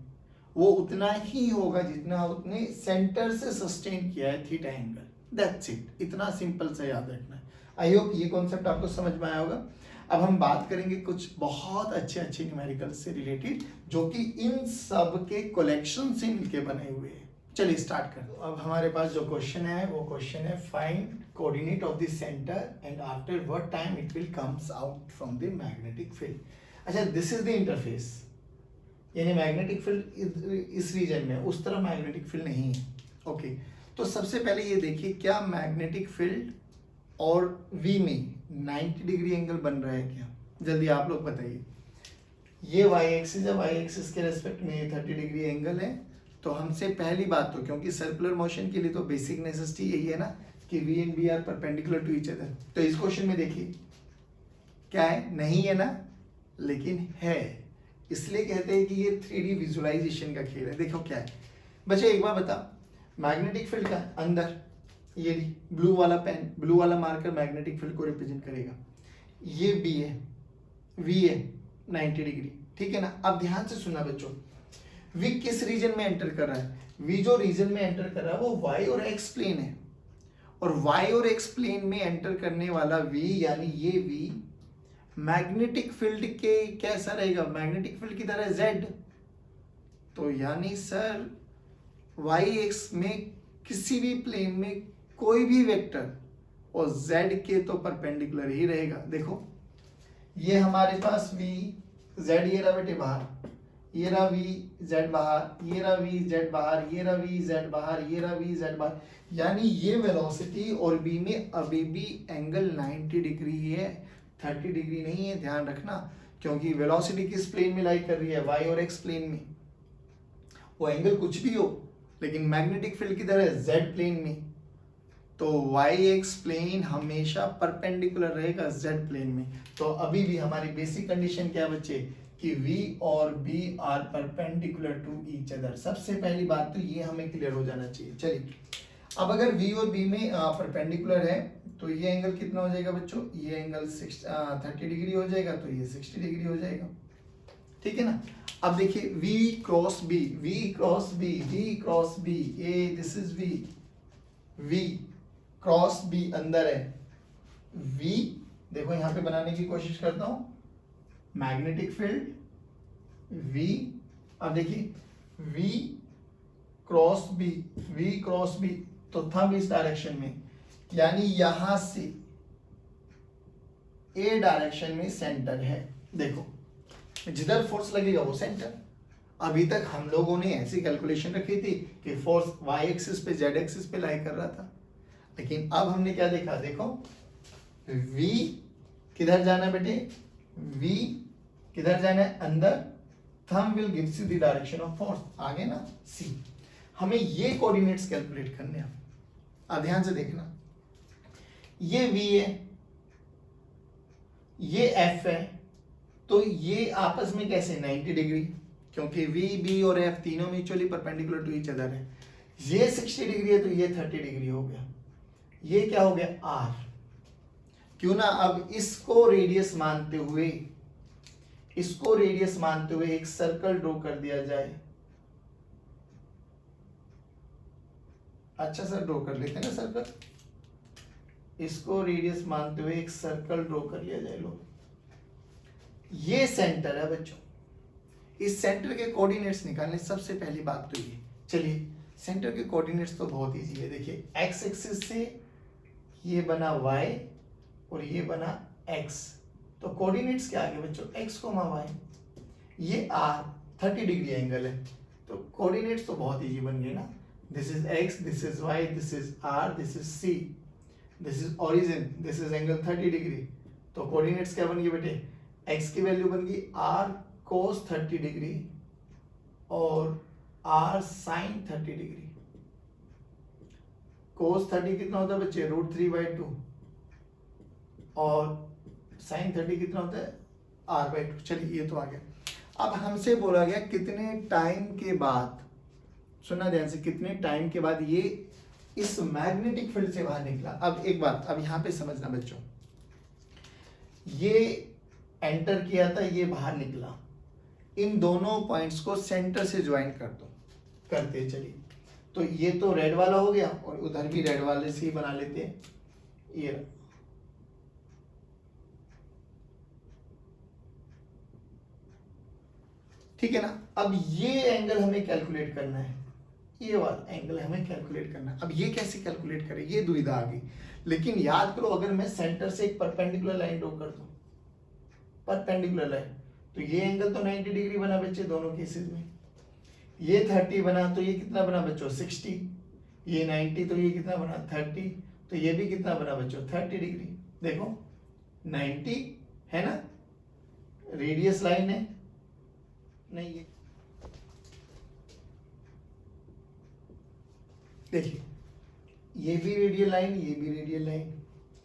वो उतना ही होगा जितना उसने सेंटर से सस्टेन किया है थीटा एंगल। दैट्स इट, इतना सिंपल से याद रखना है। आई होप ये कॉन्सेप्ट आपको समझ में आया होगा। अब हम बात करेंगे कुछ बहुत अच्छे न्यूमेरिकल्स से रिलेटेड जो कि इन सब के कलेक्शन से मिलके बने हुए हैं। चलिए स्टार्ट कर दो। अब हमारे पास जो क्वेश्चन है वो क्वेश्चन है find coordinate of the centre and after what time it will comes out from the magnetic field. अच्छा, दिस इज द इंटरफेस, यानी मैग्नेटिक फील्ड इस रीजन में, उस तरफ मैग्नेटिक फील्ड नहीं है। ओके, तो सबसे पहले ये देखिए क्या मैग्नेटिक फील्ड और V में 90 डिग्री एंगल बन रहा है क्या, जल्दी आप लोग बताइए। ये y एक्सिस है, y एक्सिस के रेस्पेक्ट में ये 30 डिग्री एंगल है। तो हमसे पहली बात तो, क्योंकि सर्कुलर मोशन के लिए तो बेसिक नेसेसिटी यही है ना कि V and B are perpendicular to each other. तो इस क्वेश्चन में देखिए क्या है, नहीं है ना, लेकिन है, इसलिए कहते हैं कि ये 3D विजुअलाइजेशन का खेल है। देखो क्या है बच्चे, एक बार बता, मैग्नेटिक फील्ड का अंदर ये ब्लू वाला पेन, ब्लू वाला मार्कर मैग्नेटिक फील्ड को रिप्रेजेंट करेगा। ये बी है, वी है 90 डिग्री, ठीक है ना। अब ध्यान से सुनना बच्चों, वी किस रीजन में एंटर कर रहा है? वी जो रीजन में एंटर कर रहा है वो वाई और एक्स प्लेन है, और वाई और एक्स प्लेन में एंटर करने वाला वी यानी ये वी मैग्नेटिक फील्ड के कैसा रहेगा? मैग्नेटिक फील्ड की तरह जेड। तो यानी सर वाई एक्स में किसी भी प्लेन में कोई भी वेक्टर और z के तो परपेंडिकुलर ही रहेगा। देखो ये हमारे पास v z, ये रहा बेटे बाहर, ये रहा v z बाहर, ये रहा v z बाहर, ये रहा v z बाहर, ये रहा v z बाहर, यानी ये वेलोसिटी और b में अभी भी एंगल 90 डिग्री है, 30 डिग्री नहीं है, ध्यान रखना। क्योंकि वेलोसिटी किस प्लेन में लाई कर रही है? y और x प्लेन में। वो एंगल कुछ भी हो लेकिन मैग्नेटिक फील्ड की तरह z प्लेन में, तो वाई एक्स प्लेन हमेशा परपेंडिकुलर रहेगा z प्लेन में। तो अभी भी हमारी बेसिक कंडीशन क्या बच्चे कि v और b are perpendicular to each other. सबसे पहली बात तो ये हमें क्लियर हो जाना चाहिए। चलिए अब अगर v और b में परपेंडिकुलर है तो ये एंगल कितना हो जाएगा बच्चों? ये एंगल 30 डिग्री हो जाएगा, तो ये 60 डिग्री हो जाएगा, ठीक है ना। अब देखिए v cross b, v cross b, v cross b, A this is v, v cross b अंदर है, v देखो यहाँ पे बनाने की कोशिश करता हूं, मैग्नेटिक फील्ड v। अब देखिए v cross b, v cross b, तो थंब इस डायरेक्शन में, यानी यहां से a डायरेक्शन में सेंटर है। देखो जिधर फोर्स लगेगा वो सेंटर। अभी तक हम लोगों ने ऐसी कैलकुलेशन रखी थी कि फोर्स वाई एक्सिस पे जेड एक्सिस पे लाई कर रहा था, लेकिन अब हमने क्या देखा? देखो v किधर जाना है बेटे? v किधर जाना है? अंदर। Thumb will gives you the direction of force, आगे ना c। हमें ये कोऑर्डिनेट्स कैलकुलेट करने हैं। अब ध्यान से देखना, ये v है, ये f है, तो ये आपस में कैसे 90 डिग्री, क्योंकि v b और f तीनों mutually perpendicular to each other है। ये 60 डिग्री है तो ये 30 डिग्री हो गया। ये क्या हो गया? r। क्यों ना अब इसको रेडियस मानते हुए, इसको रेडियस मानते हुए एक सर्कल ड्रॉ कर दिया जाए। अच्छा सर ड्रॉ कर लेते हैं ना सर्कल, इसको रेडियस मानते हुए एक सर्कल ड्रॉ कर लिया जाए। लो ये सेंटर है बच्चों, इस सेंटर के कोऑर्डिनेट्स निकालने सबसे पहली बात तो ये। चलिए सेंटर के कोऑर्डिनेट्स तो बहुत इजी है। देखिए एक्स एक्सिस से ये बना y और ये बना x, तो कोऑर्डिनेट्स क्या आ गए बच्चों? x, y। ये r 30 डिग्री एंगल है, तो कोऑर्डिनेट्स तो बहुत इजी बन गए ना। This is x, this is y, this is r, this is c, this is origin, this is angle 30 degree. तो कोऑर्डिनेट्स क्या बन गए बेटे? x की वैल्यू बन गई r cos 30 डिग्री और r sin 30 डिग्री। cos 30 कितना होता है बच्चे? √3/2 और sin 30 कितना होता है? r/2। चलिए ये तो आ गया। अब हमसे बोला गया कितने टाइम के बाद, सुनना ध्यान से, कितने टाइम के बाद ये इस मैग्नेटिक फील्ड से बाहर निकला। अब एक बात अब यहाँ पे समझना बच्चों, ये एंटर किया था, ये बाहर निकला, इन दोनों पॉइंट्स को सेंटर से ज्वाइन कर दो, करते चलिए। तो ये तो रेड वाला हो गया और उधर भी रेड वाले से ही बना लेते हैं, ये ठीक है ना। अब ये एंगल हमें कैलकुलेट करना है, ये वाला एंगल हमें कैलकुलेट करना है। अब ये कैसे कैलकुलेट करें, ये दुविधा आ गई। लेकिन याद करो, अगर मैं सेंटर से एक परपेंडिकुलर लाइन ड्रॉ कर दूं, परपेंडिकुलर लाइन, तो ये एंगल तो 90 डिग्री बना बच्चे दोनों केसेस में। ये 30 बना तो ये कितना बना बच्चों? 60। ये 90 तो ये कितना बना? 30। तो ये भी कितना बना बच्चों? 30 डिग्री। देखो 90 है ना, रेडियस लाइन है नहीं है। देखिए ये भी रेडियल लाइन, ये भी रेडियल लाइन,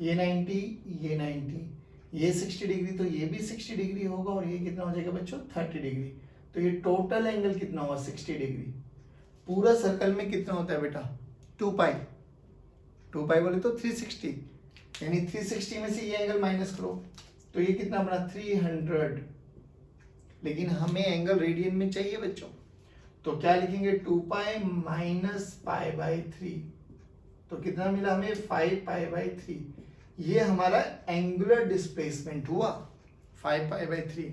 ये 90, ये 90, ये 60 डिग्री, तो ये भी 60 डिग्री होगा और ये कितना हो जाएगा बच्चों? 30 डिग्री। तो ये टोटल एंगल कितना हुआ? 60 डिग्री। पूरा सर्कल में कितना होता है बेटा? 2 पाई। 2 पाई बोले तो 360, यानी 360 में से ये एंगल माइनस करो तो ये कितना बना 300, लेकिन हमें एंगल रेडियन में चाहिए बच्चों, तो क्या लिखेंगे 2 पाई माइनस पाई बाई 3, तो कितना मिला हमें 5 पाई बाई 3, ये हमारा एंगुलर डिस्प्लेसमेंट हुआ 5 पाई बाई 3।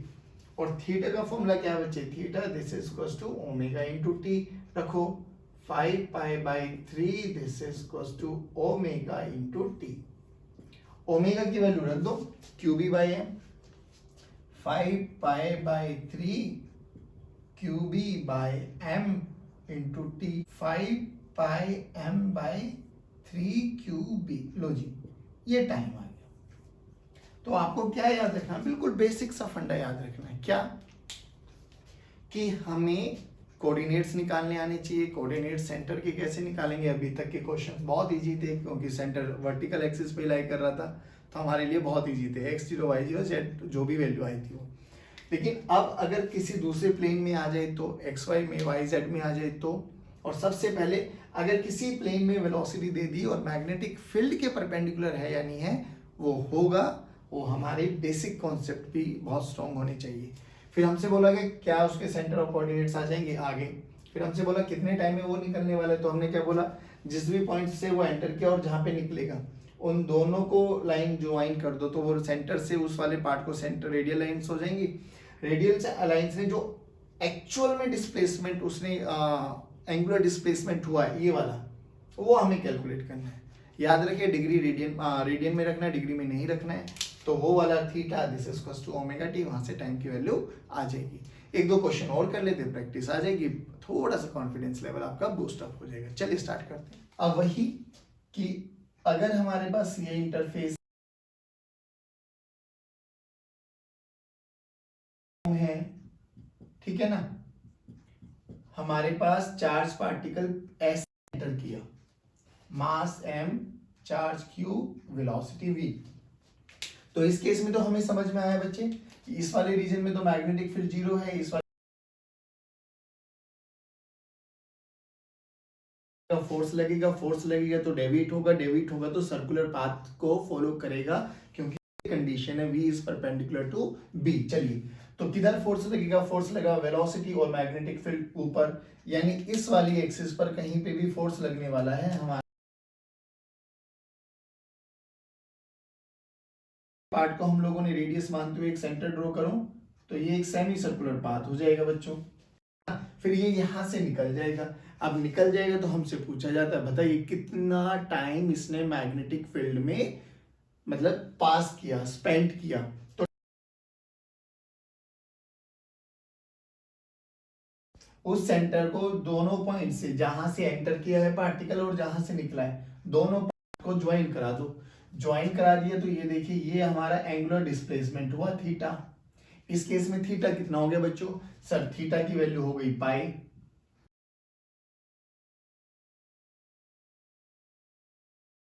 और थीटा का फॉर्मूला क्या बचे, theta this is equals to omega into T, रखो 5 pi by 3 this is equals to omega into T, omega की वैल्यू रख दो QB by M, 5 pi by 3 QB by M into T, 5 pi M by 3 QB. लो जी, ये टाइम आ गया। तो आपको क्या याद रखना, बिल्कुल बेसिक सा फंडा याद रखना है, क्या कि हमें कोऑर्डिनेट्स निकालने आने चाहिए। कोऑर्डिनेट सेंटर के कैसे निकालेंगे, अभी तक के क्वेश्चन बहुत इजी थे क्योंकि सेंटर वर्टिकल एक्सिस पे लाई कर रहा था, तो हमारे लिए बहुत इजी थे, x0 y0 z जो भी वैल्यू आई थी वो। लेकिन अब अगर किसी दूसरे प्लेन में आ जाए तो xy में yz में आ जाए तो, और सबसे पहले अगर किसी प्लेन में वेलोसिटी दे दी और मैग्नेटिक फील्ड के परपेंडिकुलर है या नहीं है वो होगा, वो हमारे बेसिक कॉन्सेप्ट भी बहुत स्ट्रॉन्ग होने चाहिए। फिर हमसे बोला कि क्या उसके सेंटर ऑफ कोऑर्डिनेट्स आ जाएंगे आगे, फिर हमसे बोला कितने टाइम में वो निकलने वाला है, तो हमने क्या बोला, जिस भी पॉइंट से वो एंटर किया और जहाँ पे निकलेगा उन दोनों को लाइन ज्वाइन कर दो, तो वो सेंटर से उस वाले पार्ट को सेंटर रेडियल लाइंस हो जाएंगी। रेडियल से अलाइंस ने जो एक्चुअल में डिस्प्लेसमेंट उसने एंगुलर डिस्प्लेसमेंट हुआ है ये वाला, वो हमें कैलकुलेट करना है। याद रखिए डिग्री रेडियन में रखना है, डिग्री में नहीं रखना है। तो वो वाला theta this is equals to omega t, वहां से टाइम की वैल्यू आ जाएगी। एक दो क्वेश्चन और कर लेते, प्रैक्टिस आ जाएगी, थोड़ा सा कॉन्फिडेंस लेवल आपका बूस्ट अप हो जाएगा। चलिए स्टार्ट करते हैं। अब वही कि अगर हमारे पास ये इंटरफेस है, ठीक है ना, हमारे पास चार्ज पार्टिकल एस एंटर किया, मास m, charge q, velocity v। तो इस केस में तो हमें समझ में आया बच्चे, इस वाले रीजन में तो मैग्नेटिक फील्ड 0 है, इस वाले फोर्स लगेगा तो डेविएट होगा तो सर्कुलर पाथ को फॉलो करेगा, क्योंकि कंडीशन है v is perpendicular to b। चलिए, तो किधर फोर्स लगेगा वेलोसिटी और मैग्नेटिक फील्ड ऊपर, यानी इस वाली एक्सिस पर कहीं पे भी फोर्स लगने वाला है हमारा। पार्ट को हम लोगों ने रेडियस मानते हुए एक सेंटर ड्रॉ करूं तो ये एक सेमी सर्कुलर पाथ हो जाएगा बच्चों। फिर ये यहां से निकल जाएगा। अब निकल जाएगा तो हमसे पूछा जाता है, बताइए कितना टाइम इसने मैग्नेटिक फील्ड में मतलब पास किया, स्पेंड किया। तो उस सेंटर को दोनों पॉइंट से, जहां से एंटर किया है पार्टिकल और जहां से निकला है, दोनों पॉइंट को ज्वाइन करा दो। ज्वाइन करा दिया तो ये देखिए ये हमारा एंगुलर डिस्प्लेसमेंट हुआ थीटा। इस केस में थीटा कितना हो गया बच्चों, सर थीटा की वैल्यू हो गई पाई।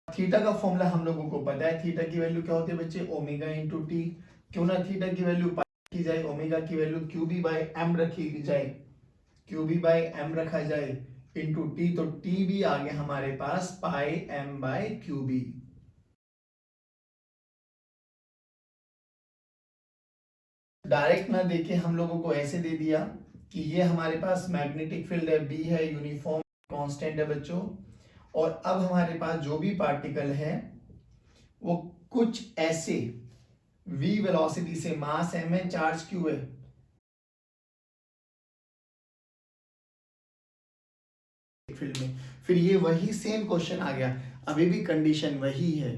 थीटा का फॉर्मूला हम लोगों को पता है, थीटा की वैल्यू क्या होती है बच्चे, ओमेगा इंटू टी। क्यों ना थीटा की वैल्यू पाई की जाए, ओमेगा की वैल्यू क्यूबी बाय एम रखी जाए, क्यूबी बाय एम रखा जाए इंटू टी, तो टी भी आ गया हमारे पास पाई एम बाय क्यूबी। डायरेक्ट ना देके हम लोगों को ऐसे दे दिया कि ये हमारे पास मैग्नेटिक फील्ड है, बी है, यूनिफॉर्म कांस्टेंट है बच्चों। और अब हमारे पास जो भी पार्टिकल है वो कुछ ऐसे v वेलोसिटी से, मास m है, चार्ज q है, फील्ड में। फिर ये वही सेम क्वेश्चन आ गया, अभी भी कंडीशन वही है,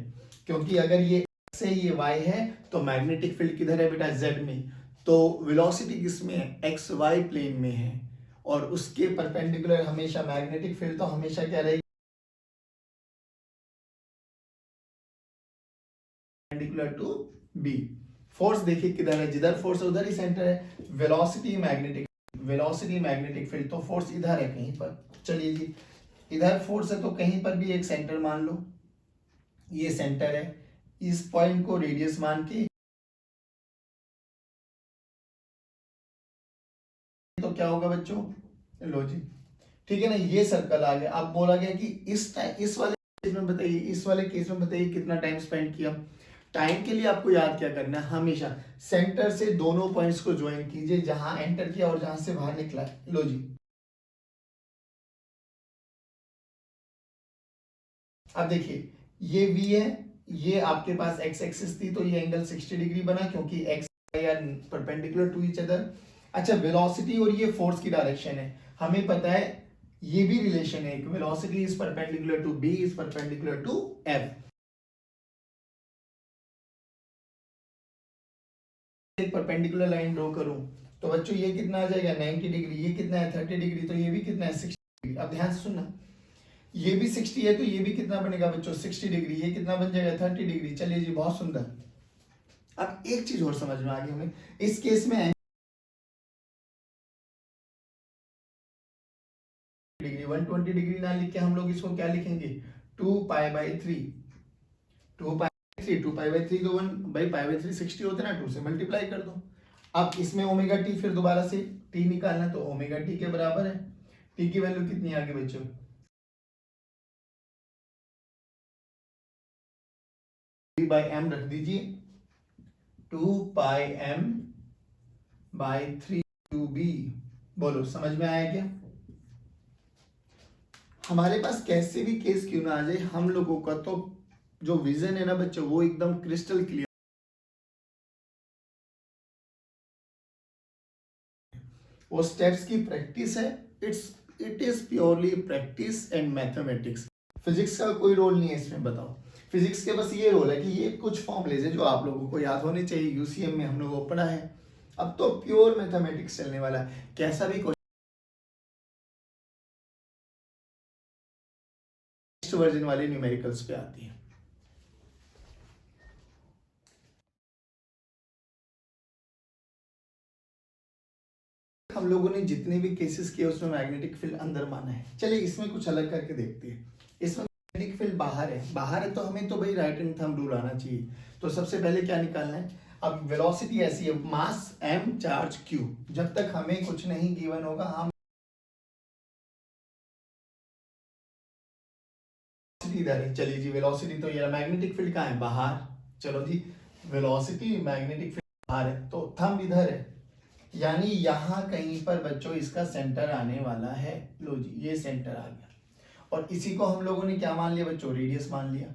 क्योंकि अगर ये x है ये y है तो मैग्नेटिक फील्ड किधर है बेटा, z में। तो वेलोसिटी किस में है, एक्स वाई प्लेन में है, और उसके परपेंडिकुलर हमेशा मैग्नेटिक फील्ड तो हमेशा क्या रहेगी, परपेंडिकुलर टू b। फोर्स देखिए किधर है, जिधर फोर्स है उधर ही सेंटर है। वेलोसिटी मैग्नेटिक फील्ड, तो फोर्स इधर है कहीं पर। चलिए जी, इधर फोर्स है तो कहीं पर भी एक सेंटर मान लो, ये सेंटर है, इस पॉइंट को रेडियस मान के, तो क्या होगा बच्चों, लो जी, ठीक है ना, ये सर्कल आ गया। अब बोला गया कि इस वाले इसमें बताइए, इस वाले केस में बताइए कितना टाइम स्पेंड किया। टाइम के लिए आपको याद क्या करना है, हमेशा सेंटर से दोनों पॉइंट्स को ज्वाइन कीजिए, जहां एंटर किया और जहां से बाहर निकला। लो जी, अब देखिए ये v है, ये आपके पास x एक्सिस थी तो ये एंगल 60 डिग्री बना क्योंकि x are perpendicular to each other. अच्छा, वेलोसिटी और ये फोर्स की डायरेक्शन है, हमें पता है ये भी रिलेशन है, velocity is perpendicular to b is perpendicular to f। एक परपेंडिकुलर लाइन ड्रॉ करूं तो बच्चों ये कितना आ जाएगा 90 डिग्री, ये कितना है 30 डिग्री, तो ये भी कितना है 60 डिग्री। अब ध्यान से सुनना, ये भी 60 है तो ये भी कितना बनेगा बच्चों 60 डिग्री, ये कितना बन जाएगा 30 डिग्री। चलिए जी, बहुत सुंदर। अब एक चीज और समझ में आ गई हमें, इस केस में डिग्री 120 डिग्री ना लिख के हम लोग इसको क्या लिखेंगे 2 पाई बाई 3। 2 पाई बाई 3 तो 1/पाई बाई 3 60 होते ना, 2 से मल्टीप्लाई कर दो। अब इसमें ओमेगा टी फिर दोबारा से टी निकालना, तो ओमेगा टी के बराबर है, टी की वैल्यू कितनी आ गई बच्चों, बाई एम रख दीजिए, 2 पाई m/3 2b। बोलो समझ में आया क्या। हमारे पास कैसे भी केस क्यों ना आ जाए, हम लोगों का तो जो विजन है ना बच्चों वो एकदम क्रिस्टल क्लियर। वो स्टेप्स की प्रैक्टिस है, it is purely practice and mathematics. Physics का कोई रोल नहीं है इसमें, बताओ। फिजिक्स के बस ये रोल है कि ये कुछ फॉर्मूलेज है जो आप लोगों को याद होने चाहिए, यूसीएम में हम लोगों को पढ़ा है। अब तो प्योर मैथमेटिक्स चलने वाला है, कैसा भी नेक्स्ट वर्जन वाले न्यूमेरिकल्स पे आती है। हम लोगों ने जितने भी केसेस किए उसमें मैग्नेटिक फील्ड अंदर माना है। चलिए इसमें कुछ अलग करके देखते हैं। इसमें मैग्नेटिक फील्ड बाहर है, बाहर है तो हमें तो भाई राइट हैंड थंब रूल आना चाहिए। तो सबसे पहले क्या निकालना है, अब वेलोसिटी ऐसी है, मास m चार्ज q, जब तक हमें कुछ नहीं गिवन होगा हम इधर है। चलिए जी, वेलोसिटी तो ये मैग्नेटिक फील्ड कहाँ है, बाहर। चलो जी, वेलोसिटी मैग्नेटिक फील्ड बाहर है तो थंब इधर है, यानी यहां कहीं पर बच्चों इसका सेंटर आने वाला है। लो जी, ये सेंटर आ गया, और इसी को हम लोगों ने क्या मान लिया बच्चों, रेडियस मान लिया।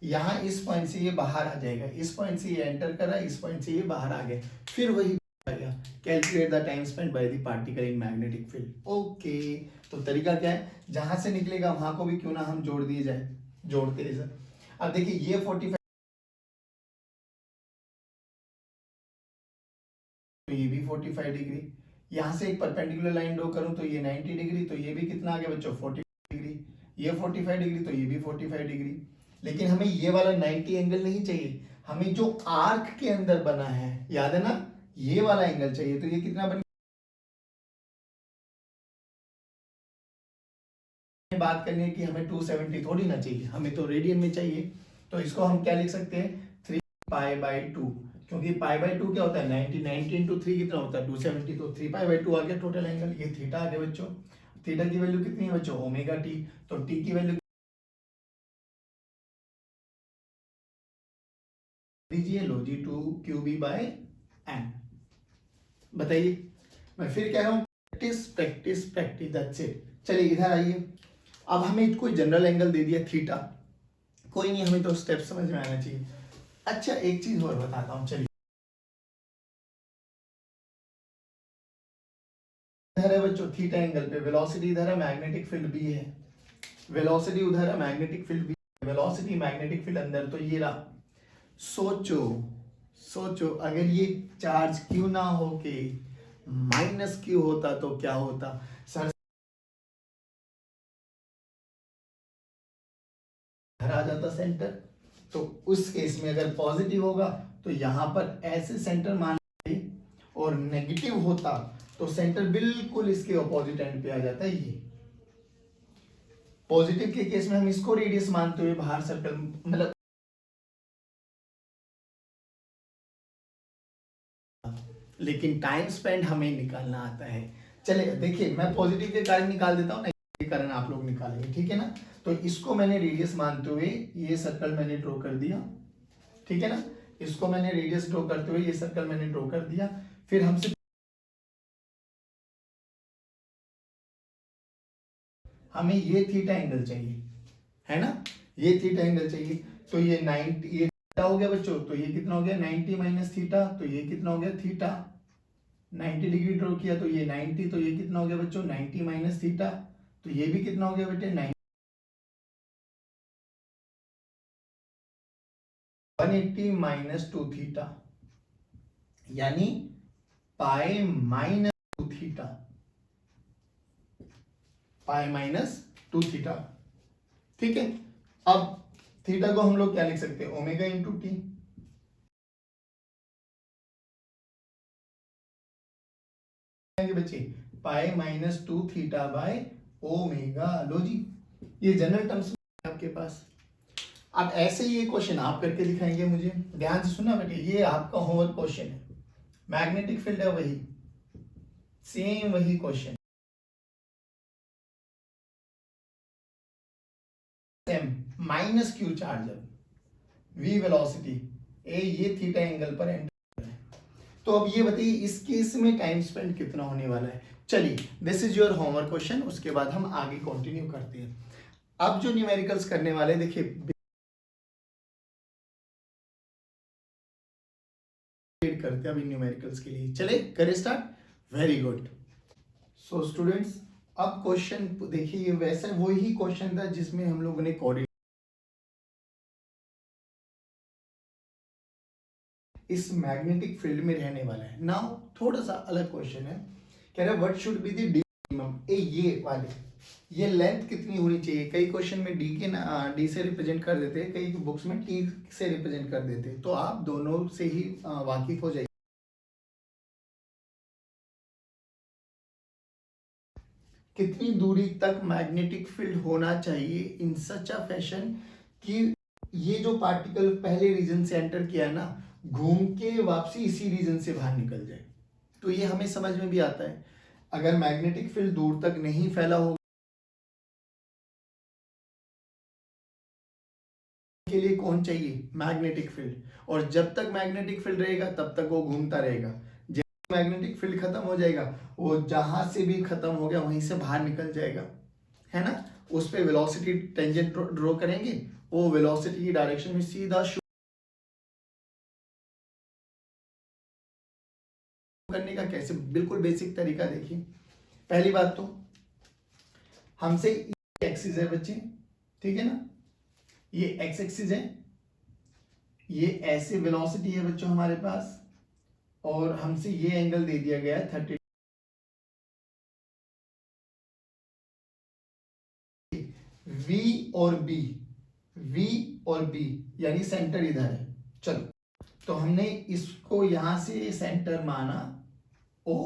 यहां इस पॉइंट से ये बाहर आ जाएगा, इस पॉइंट से ये एंटर करा, इस पॉइंट से ये बाहर आ गया, फिर वही आ गया। Calculate the time spent by the particle in magnetic field. Okay, तो तरीका क्या है, जहां से निकलेगा वहां को भी क्यों ना हम जोड़ दिए जाए, जोड़ते हैं सर। अब देखिए ये 45, तो ये भी 45 डिग्री, यहाँ से एक परपेंडिकुलर लाइन ड्रॉ करूं तो ये 90 डिग्री, तो ये भी कितना आ गया बच्चों 40 डिग्री, ये 45 डिग्री तो ये भी 45 डिग्री। लेकिन हमें ये वाला 90 एंगल नहीं चाहिए, हमें जो आर्क के अंदर बना है, याद है ना, ये वाला एंगल चाहिए। तो ये कितना बन, बात करनी है कि हमें 270 थोड़ी ना चाहिए, हमें तो रेडियन में चाहिए। तो इसको हम क्या लिख सकते हैं 3 पाई बाई 2, क्योंकि पाई बाई 2 क्या होता है 90, 90 इंटू 3 कितना होता है 270, तो 3 पाई बाई 2 आ गया टोटल एंगल। ये थीटा आ गया बच्चों, थीटा की वैल्यू कितनी है बच्चों ओमेगा टी, तो टी की वैल्यू दीजिए, लो जी 2 QB/m। बताइए, मैं फिर कह रहा हूँ practice practice practice, that's it. चलिए इधर आइए, अब हमें कोई जनरल एंगल दे दिया थीटा, कोई नहीं, हमें तो स्टेप समझ में आना चाहिए। अच्छा एक चीज और बताता हूँ, चलिए इधर है बच्चों थीटा एंगल पे वेलोसिटी, इधर है मैग्नेटिक फील्ड भी है, वेलोसिटी उधर है मैग्नेटिक फील्ड भी, वेलोसिटी मैग्नेटिक फील्ड अंदर, तो ये रहा। सोचो सोचो, अगर ये चार्ज क्यों ना हो के माइनस क्यू होता तो क्या होता सर, घर आ जाता सेंटर। तो उस केस में अगर पॉजिटिव होगा तो यहां पर ऐसे सेंटर मान लीजिए, और नेगेटिव होता तो सेंटर बिल्कुल इसके ऑपोजिट एंड पे आ जाता है। ये पॉजिटिव के केस में हम इसको रेडियस मानते हुए बाहर सर्कल, मतलब लेकिन टाइम स्पेंड हमें निकालना आता है। चले देखिए, मैं पॉजिटिव के कारण निकाल देता हूँ, नेगेटिव के कारण आप लोग निकालेंगे, ठीक है ना। तो इसको मैंने रेडियस मानते हुए ये सर्कल मैंने ड्रॉ कर दिया, ठीक है ना। इसको मैंने रेडियस ड्रॉ करते हुए ये सर्कल मैंने ड्रॉ कर दिया। फिर हमसे हमें ये थीटा एंगल चाहिए, है ना, ये थीटा एंगल चाहिए। तो ये 90, ये थीटा हो गया बच्चों, तो ये कितना हो गया 90 माइनस थीटा, तो ये कितना हो गया थीटा। 90 डिग्री ड्रॉ किया तो ये 90, तो ये कितना हो गया बच्चों 90 माइनस थीटा, तो ये भी कितना हो गया बेटे 180 माइनस 2 थीटा, यानी पाई माइनस 2 थीटा, पाई माइनस 2 थीटा, ठीक है। अब थीटा को हम लोग क्या लिख सकते हैं, ओमेगा इंटू टी। बच्चे pi minus 2 theta by omega, लो जी, ये जनरल टर्म्स में आपके पास। अब ऐसे ही ये क्वेश्चन आप करके दिखाएंगे मुझे, ध्यान से सुनना बेटे, ये आपका होमवर्क क्वेश्चन है। मैग्नेटिक फील्ड है वही, सेम वही question, same minus Q charge, V velocity, ए ये थीटा एंगल पर एंटर है। तो अब ये बताइए इस केस में टाइम स्पेंड कितना होने वाला है। चलिए this is your homework question, उसके बाद हम आगे कंटिन्यू करते हैं। अब जो न्यूमेरिकल्स करने वाले देखिए करते हैं अभी न्यूमेरिकल्स के लिए, चले करें start. Very good. So students, अब क्वेश्चन देखिए, वैसे वही क्वेश्चन था जिसमें हम लोगों ने कोऑर्डिनेट इस मैग्नेटिक फील्ड में रहने वाला है। नाउ थोड़ा सा अलग क्वेश्चन है, कह रहा है what should be the D minimum, ये वाले, ये लेंथ कितनी होनी चाहिए। कई क्वेश्चन में डी के डी से रिप्रेजेंट कर देते हैं, कई बुक्स में टी से रिप्रेजेंट कर देते हैं, तो आप दोनों से ही वाकिफ हो जाइए। कितनी दूरी तक मैग्नेटिक फील्ड होना चाहिए इन सच अ फैशन कि ये जो पार्टिकल पहले रीजन से एंटर किया है ना, घूम के वापसी इसी रीजन से बाहर निकल जाए। तो ये हमें समझ में भी आता है, अगर मैग्नेटिक फील्ड दूर तक नहीं फैला होगा के लिए कौन चाहिए, मैग्नेटिक फील्ड। और जब तक मैग्नेटिक फील्ड रहेगा तब तक वो घूमता रहेगा, जब मैग्नेटिक फील्ड खत्म हो जाएगा, वो जहां से भी खत्म हो गया वहीं से बाहर निकल जाएगा, है ना। उस पे वेलोसिटी टेंजेंट ड्रॉ करेंगे, वो वेलोसिटी की डायरेक्शन में सीधा करने का कैसे, बिल्कुल बेसिक तरीका देखिए। पहली बात तो हमसे एक्सिस है बच्चे, ठीक है ना, ये एक्स एक्सिस है, ये ऐसे वेलोसिटी है बच्चों हमारे पास, और हमसे ये एंगल दे दिया गया है 30, वी और बी, वी और बी यानी सेंटर इधर है। चलो, तो हमने इसको यहां से सेंटर माना ओ।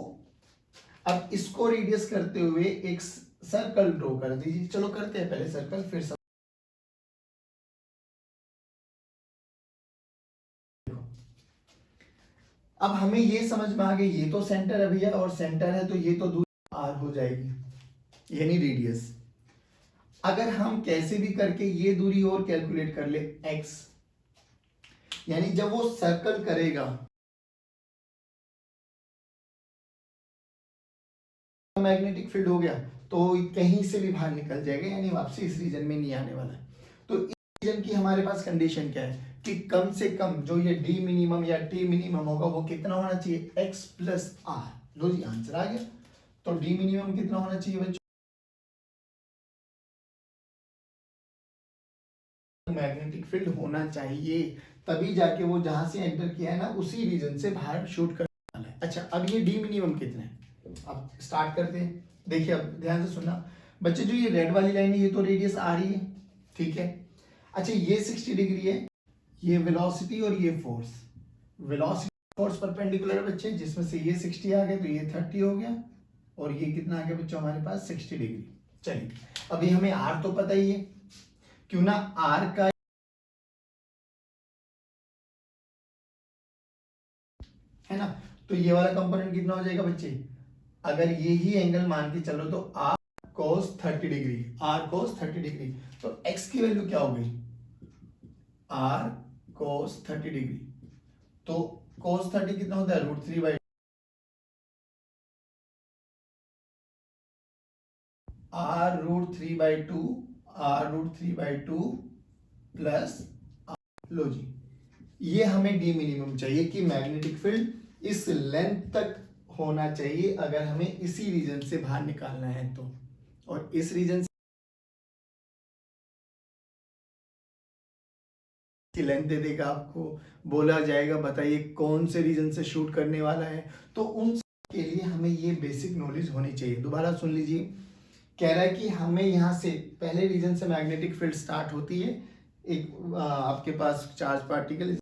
अब इसको रेडियस करते हुए एक सर्कल ड्रॉ कर दीजिए। चलो करते हैं पहले सर्कल, फिर सब। अब हमें ये समझ में आ गई, ये तो सेंटर है भैया, और सेंटर है तो ये तो दूरी आर हो जाएगी यानी रेडियस। अगर हम कैसे भी करके ये दूरी और कैलकुलेट कर ले एक्स, यानी जब वो सर्कल करेगा मैग्नेटिक फील्ड हो गया तो कहीं से भी बाहर निकल जाएगा, यानी वापसी इस रीजन में नहीं आने वाला है। तो इस रीजन की हमारे पास कंडीशन क्या है कि कम से कम जो ये डी मिनिमम या टी मिनिमम होगा वो कितना होना चाहिए, एक्स प्लस आर। लो जी आंसर आ गया। तो डी मिनिमम कितना होना चाहिए बच्चों, मैग्नेटिक फील्ड होना चाहिए, तभी जाके वो जहां से एंटर किया है ना उसी रीजन से बाहर शूट करने वाला है। अच्छा, अब ये डी मिनिमम कितना है, अब स्टार्ट करते हैं। देखिए अब ध्यान से सुनना बच्चे, जो ये रेड वाली लाइन है ये तो रेडियस आ रही है, ठीक है। अच्छा, ये 60 डिग्री है, ये वेलोसिटी और ये फोर्स, वेलोसिटी फोर्स परपेंडिकुलर है बच्चे, जिसमें से ये 60 आ गया तो ये 30 हो गया, और ये कितना आ गया बच्चों हमारे पास 60 डिग्री। चलिए अभी हमें आर तो पता ही है, क्यों ना आर का, है ना, तो ये वाला कंपोनेंट कितना हो जाएगा बच्चे अगर ये ही एंगल मान के चलो तो R cos 30 degree, R cos 30 degree, तो एक्स की वैल्यू क्या होगी, आर कोस 30 डिग्री। तो कोस 30 कितना होता है, √3/, r√3/2, r√3/2 प्लस, लो जी, ये हमें डी मिनिमम चाहिए कि मैग्नेटिक फील्ड इस लेंथ तक होना चाहिए अगर हमें इसी रीजन से बाहर निकालना है तो। और इस रीजन की लेंथ दे देगा आपको, बोला जाएगा बताइए कौन से रीजन से शूट करने वाला है, तो उन के लिए हमें ये बेसिक नॉलेज होनी चाहिए। दोबारा सुन लीजिए, कह रहा है कि हमें यहाँ से पहले रीजन से मैग्नेटिक फील्ड स्टार्ट होती है, एक आपके पास चार्ज पार्टिकल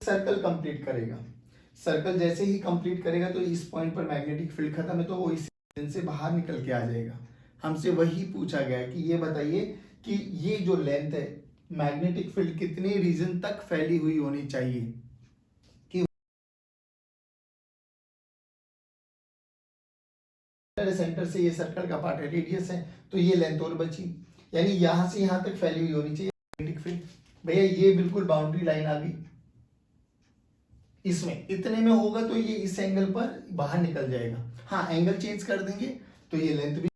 सर्कल कंप्लीट करेगा, सर्कल जैसे ही कंप्लीट करेगा तो इस पॉइंट पर मैग्नेटिक फील्ड खत्म है, तो वो इस रीजन से बाहर निकल के आ जाएगा। हमसे वही पूछा गया है कि ये बताइए कि ये जो लेंथ है मैग्नेटिक फील्ड कितने रीजन तक फैली हुई होनी चाहिए, कि सेंटर से ये सर्कल का पार्ट है, रेडियस है, तो ये लेंथ और बची, यानी यहां से यहां तक फैली हुई होनी चाहिए मैग्नेटिक फील्ड। भैया ये बिल्कुल बाउंड्री लाइन आ गई, इसमें इतने में होगा तो ये इस एंगल पर बाहर निकल जाएगा। हाँ, एंगल चेंज कर देंगे तो ये लेंथ भी,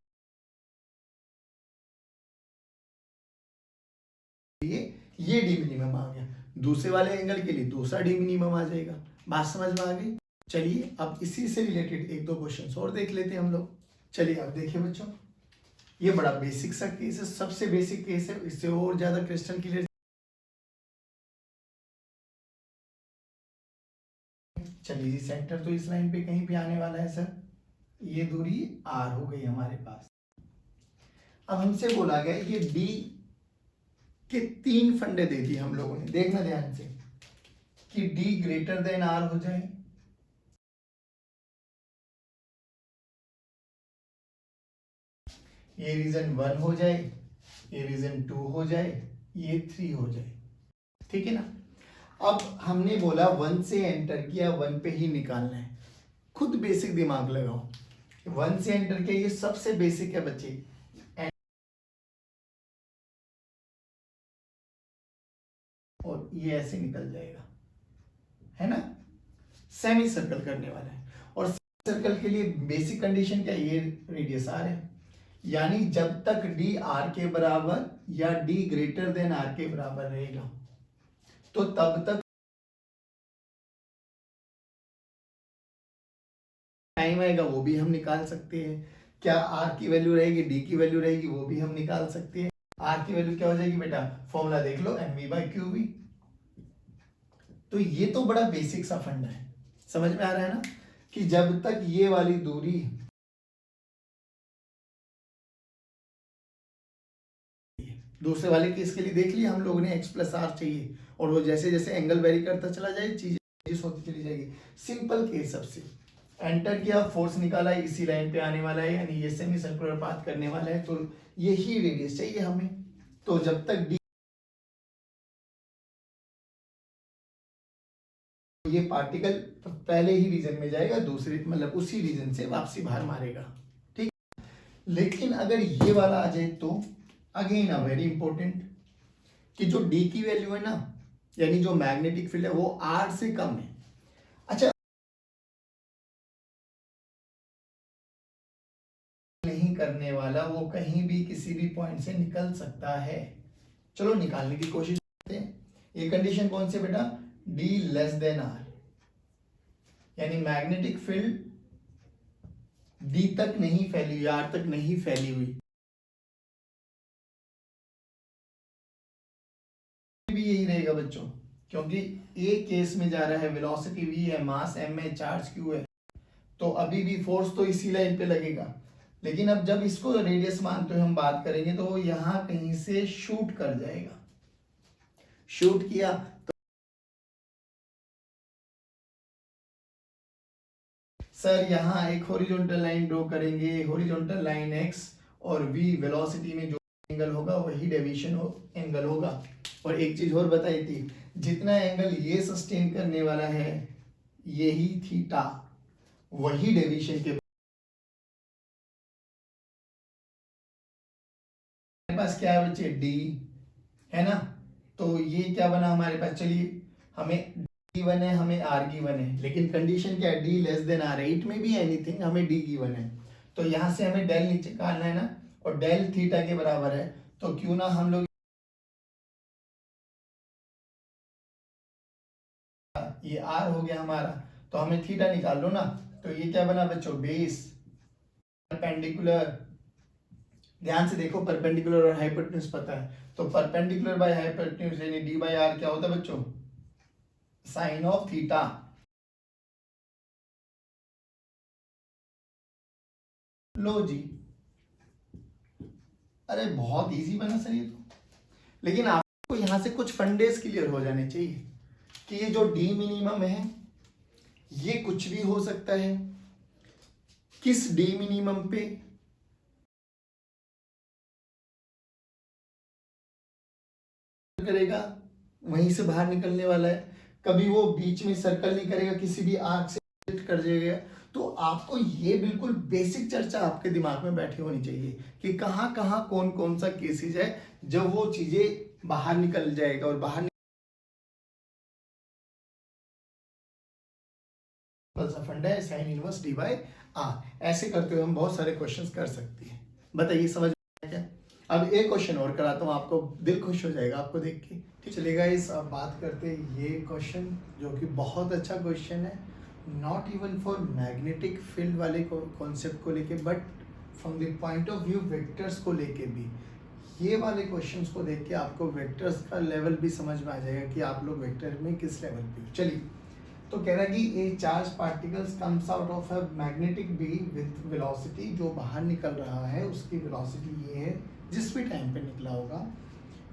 ये डी मिनिमम आ गया, दूसरे वाले एंगल के लिए दूसरा डी मिनिमम आ जाएगा। बात समझ में आ गई? चलिए अब इसी से रिलेटेड एक दो क्वेश्चंस और देख लेते हैं हम लोग। चलिए अब देखिए बच्चों, ये बड़ा बेसिक सा केस है, सबसे बेसिक केस है, इससे और ज्यादा क्रिस्टल क्लियर। चलिए जी, सेंटर तो इस लाइन पे कहीं पे आने वाला है सर, ये दूरी आर हो गई हमारे पास। अब हमसे बोला गया ये डी के 3 फंडे दे दिए हम लोगों ने, देखना ध्यान से, कि डी ग्रेटर देन आर हो जाए, ये रीजन 1 हो जाए, ये रीजन 2 हो जाए, ये 3 हो जाए, ठीक है ना। अब हमने बोला 1 से एंटर किया, 1 पे ही निकालना है, खुद बेसिक दिमाग लगाओ। 1 से एंटर किया, ये सबसे बेसिक है बच्चे, और ये ऐसे निकल जाएगा, है ना। सेमी सर्कल करने वाला है, और सर्कल के लिए बेसिक कंडीशन क्या है, ये रेडियस आर है, यानी जब तक डी आर के बराबर या डी ग्रेटर देन आर के बराबर रहेगा तो तब तक टाइम आएगा वो भी हम निकाल सकते हैं। क्या आर की वैल्यू रहेगी, डी की वैल्यू रहेगी, वो भी हम निकाल सकते हैं। आर की वैल्यू क्या हो जाएगी बेटा, फॉर्मूला देख लो, mv/qv। तो ये तो बड़ा बेसिक सा फंडा है, समझ में आ रहा है ना, कि जब तक ये वाली दूरी दूसरे वाले केस के लिए देख लिया हम लोगों ने, x+r चाहिए, और वो जैसे जैसे एंगल वेरी करता चला जाए चीजें होती चली जाएगी। सिंपल केस सबसे, एंटर किया, फोर्स निकाला, इसी लाइन पे आने वाला है, यानी ये सेमी सर्कुलर पाथ करने वाला है, तो यही रेडियस चाहिए हमें। तो जब तक डी, ये पार्टिकल पहले ही रीजन में जाएगा, दूसरी मतलब उसी रीजन से वापसी बाहर मारेगा, ठीक। लेकिन अगर ये वाला आ जाए तो अगेन अ वेरी इंपॉर्टेंट, कि जो डी की वैल्यू है ना, यानी जो मैग्नेटिक फील्ड है वो आर से कम है। अच्छा, नहीं करने वाला, वो कहीं भी किसी भी पॉइंट से निकल सकता है। चलो निकालने की कोशिश करते हैं। ये कंडीशन कौन सी बेटा, डी लेस देन आर, यानी मैग्नेटिक फील्ड डी तक नहीं फैली हुई, आर तक नहीं फैली हुई, भी यही रहेगा बच्चों, क्योंकि ए केस में जा रहा है, वेलोसिटी v है, मास m है, चार्ज q है, तो अभी भी फोर्स तो इसी लाइन पे लगेगा। लेकिन अब जब इसको रेडियस मानते हुए हम बात करेंगे तो वो यहां कहीं से शूट कर जाएगा, शूट किया तो सर यहाँ एक हॉरिजॉन्टल लाइन ड्रॉ करेंगे, हॉरिजॉन्टल लाइन x, और v वेलोसिटी में जो एंगल होगा वही डेविएशन एंगल होगा। और एक चीज और बताई थी, जितना एंगल ये सस्टेन करने वाला है यही थीटा, वही डेविएशन के पास क्या है बच्चे, डी है ना। तो ये क्या बना हमारे पास, चलिए हमें डी गिवन है, हमें आर गिवन है, लेकिन कंडीशन क्या है, डी लेस देन आर है। इट में बी एनीथिंग, हमें डी गिवन है। तो यहाँ से हमें डेल नीचे निकालना है ना, और डेल थीटा के बराबर है, तो क्यों ना हम लोग ये आर हो गया हमारा, तो हमें थीटा निकाल लो ना। तो ये क्या बना बच्चों, बेस परपेंडिकुलर। ध्यान से देखो, परपेंडिकुलर और हाइपोटेन्यूज पता है, तो परपेंडिकुलर बाय हाइपोटेन्यूज यानी डी बाय आर क्या होता है बच्चों, साइन ऑफ थीटा। लो जी, अरे बहुत इजी बना सर ये तो। लेकिन आपको यहां से कुछ फंडेस क्लियर हो जाने चाहिए कि ये जो डी मिनिमम है ये कुछ भी हो सकता है, किस डी मिनिमम पे करेगा, वहीं से बाहर निकलने वाला है। कभी वो बीच में सर्कल नहीं करेगा, किसी भी आर्क से कर जाएगा। तो आपको ये बिल्कुल बेसिक चर्चा आपके दिमाग में बैठी होनी चाहिए कि कहाँ कहाँ कौन कौन सा केसेज है जब वो चीजें बाहर निकल जाएगा। और बाहर फंडा है sine inverse D by R. ऐसे करते हुए हम बहुत सारे क्वेश्चंस कर सकते हैं। बताइए समझ में क्या। अब एक क्वेश्चन और कराता हूँ, आपको दिल खुश हो जाएगा आपको देख के। ठीक चलेगा, इस अब बात करते हैं ये क्वेश्चन जो कि बहुत अच्छा क्वेश्चन है, not even for magnetic field वाले कॉन्सेप्ट को लेके, but from the point of view vectors को लेके भी। ये वाले क्वेश्चंस को देख के आपको वेक्टर्स का लेवल भी समझ में आ जाएगा कि आप लोग वेक्टर में किस लेवल पे हो। चलिए, तो कह रहा है कि ए charge particles comes out of a magnetic be with velocity, जो बाहर निकल रहा है उसकी वेलोसिटी ये है जिस भी टाइम पे निकला होगा।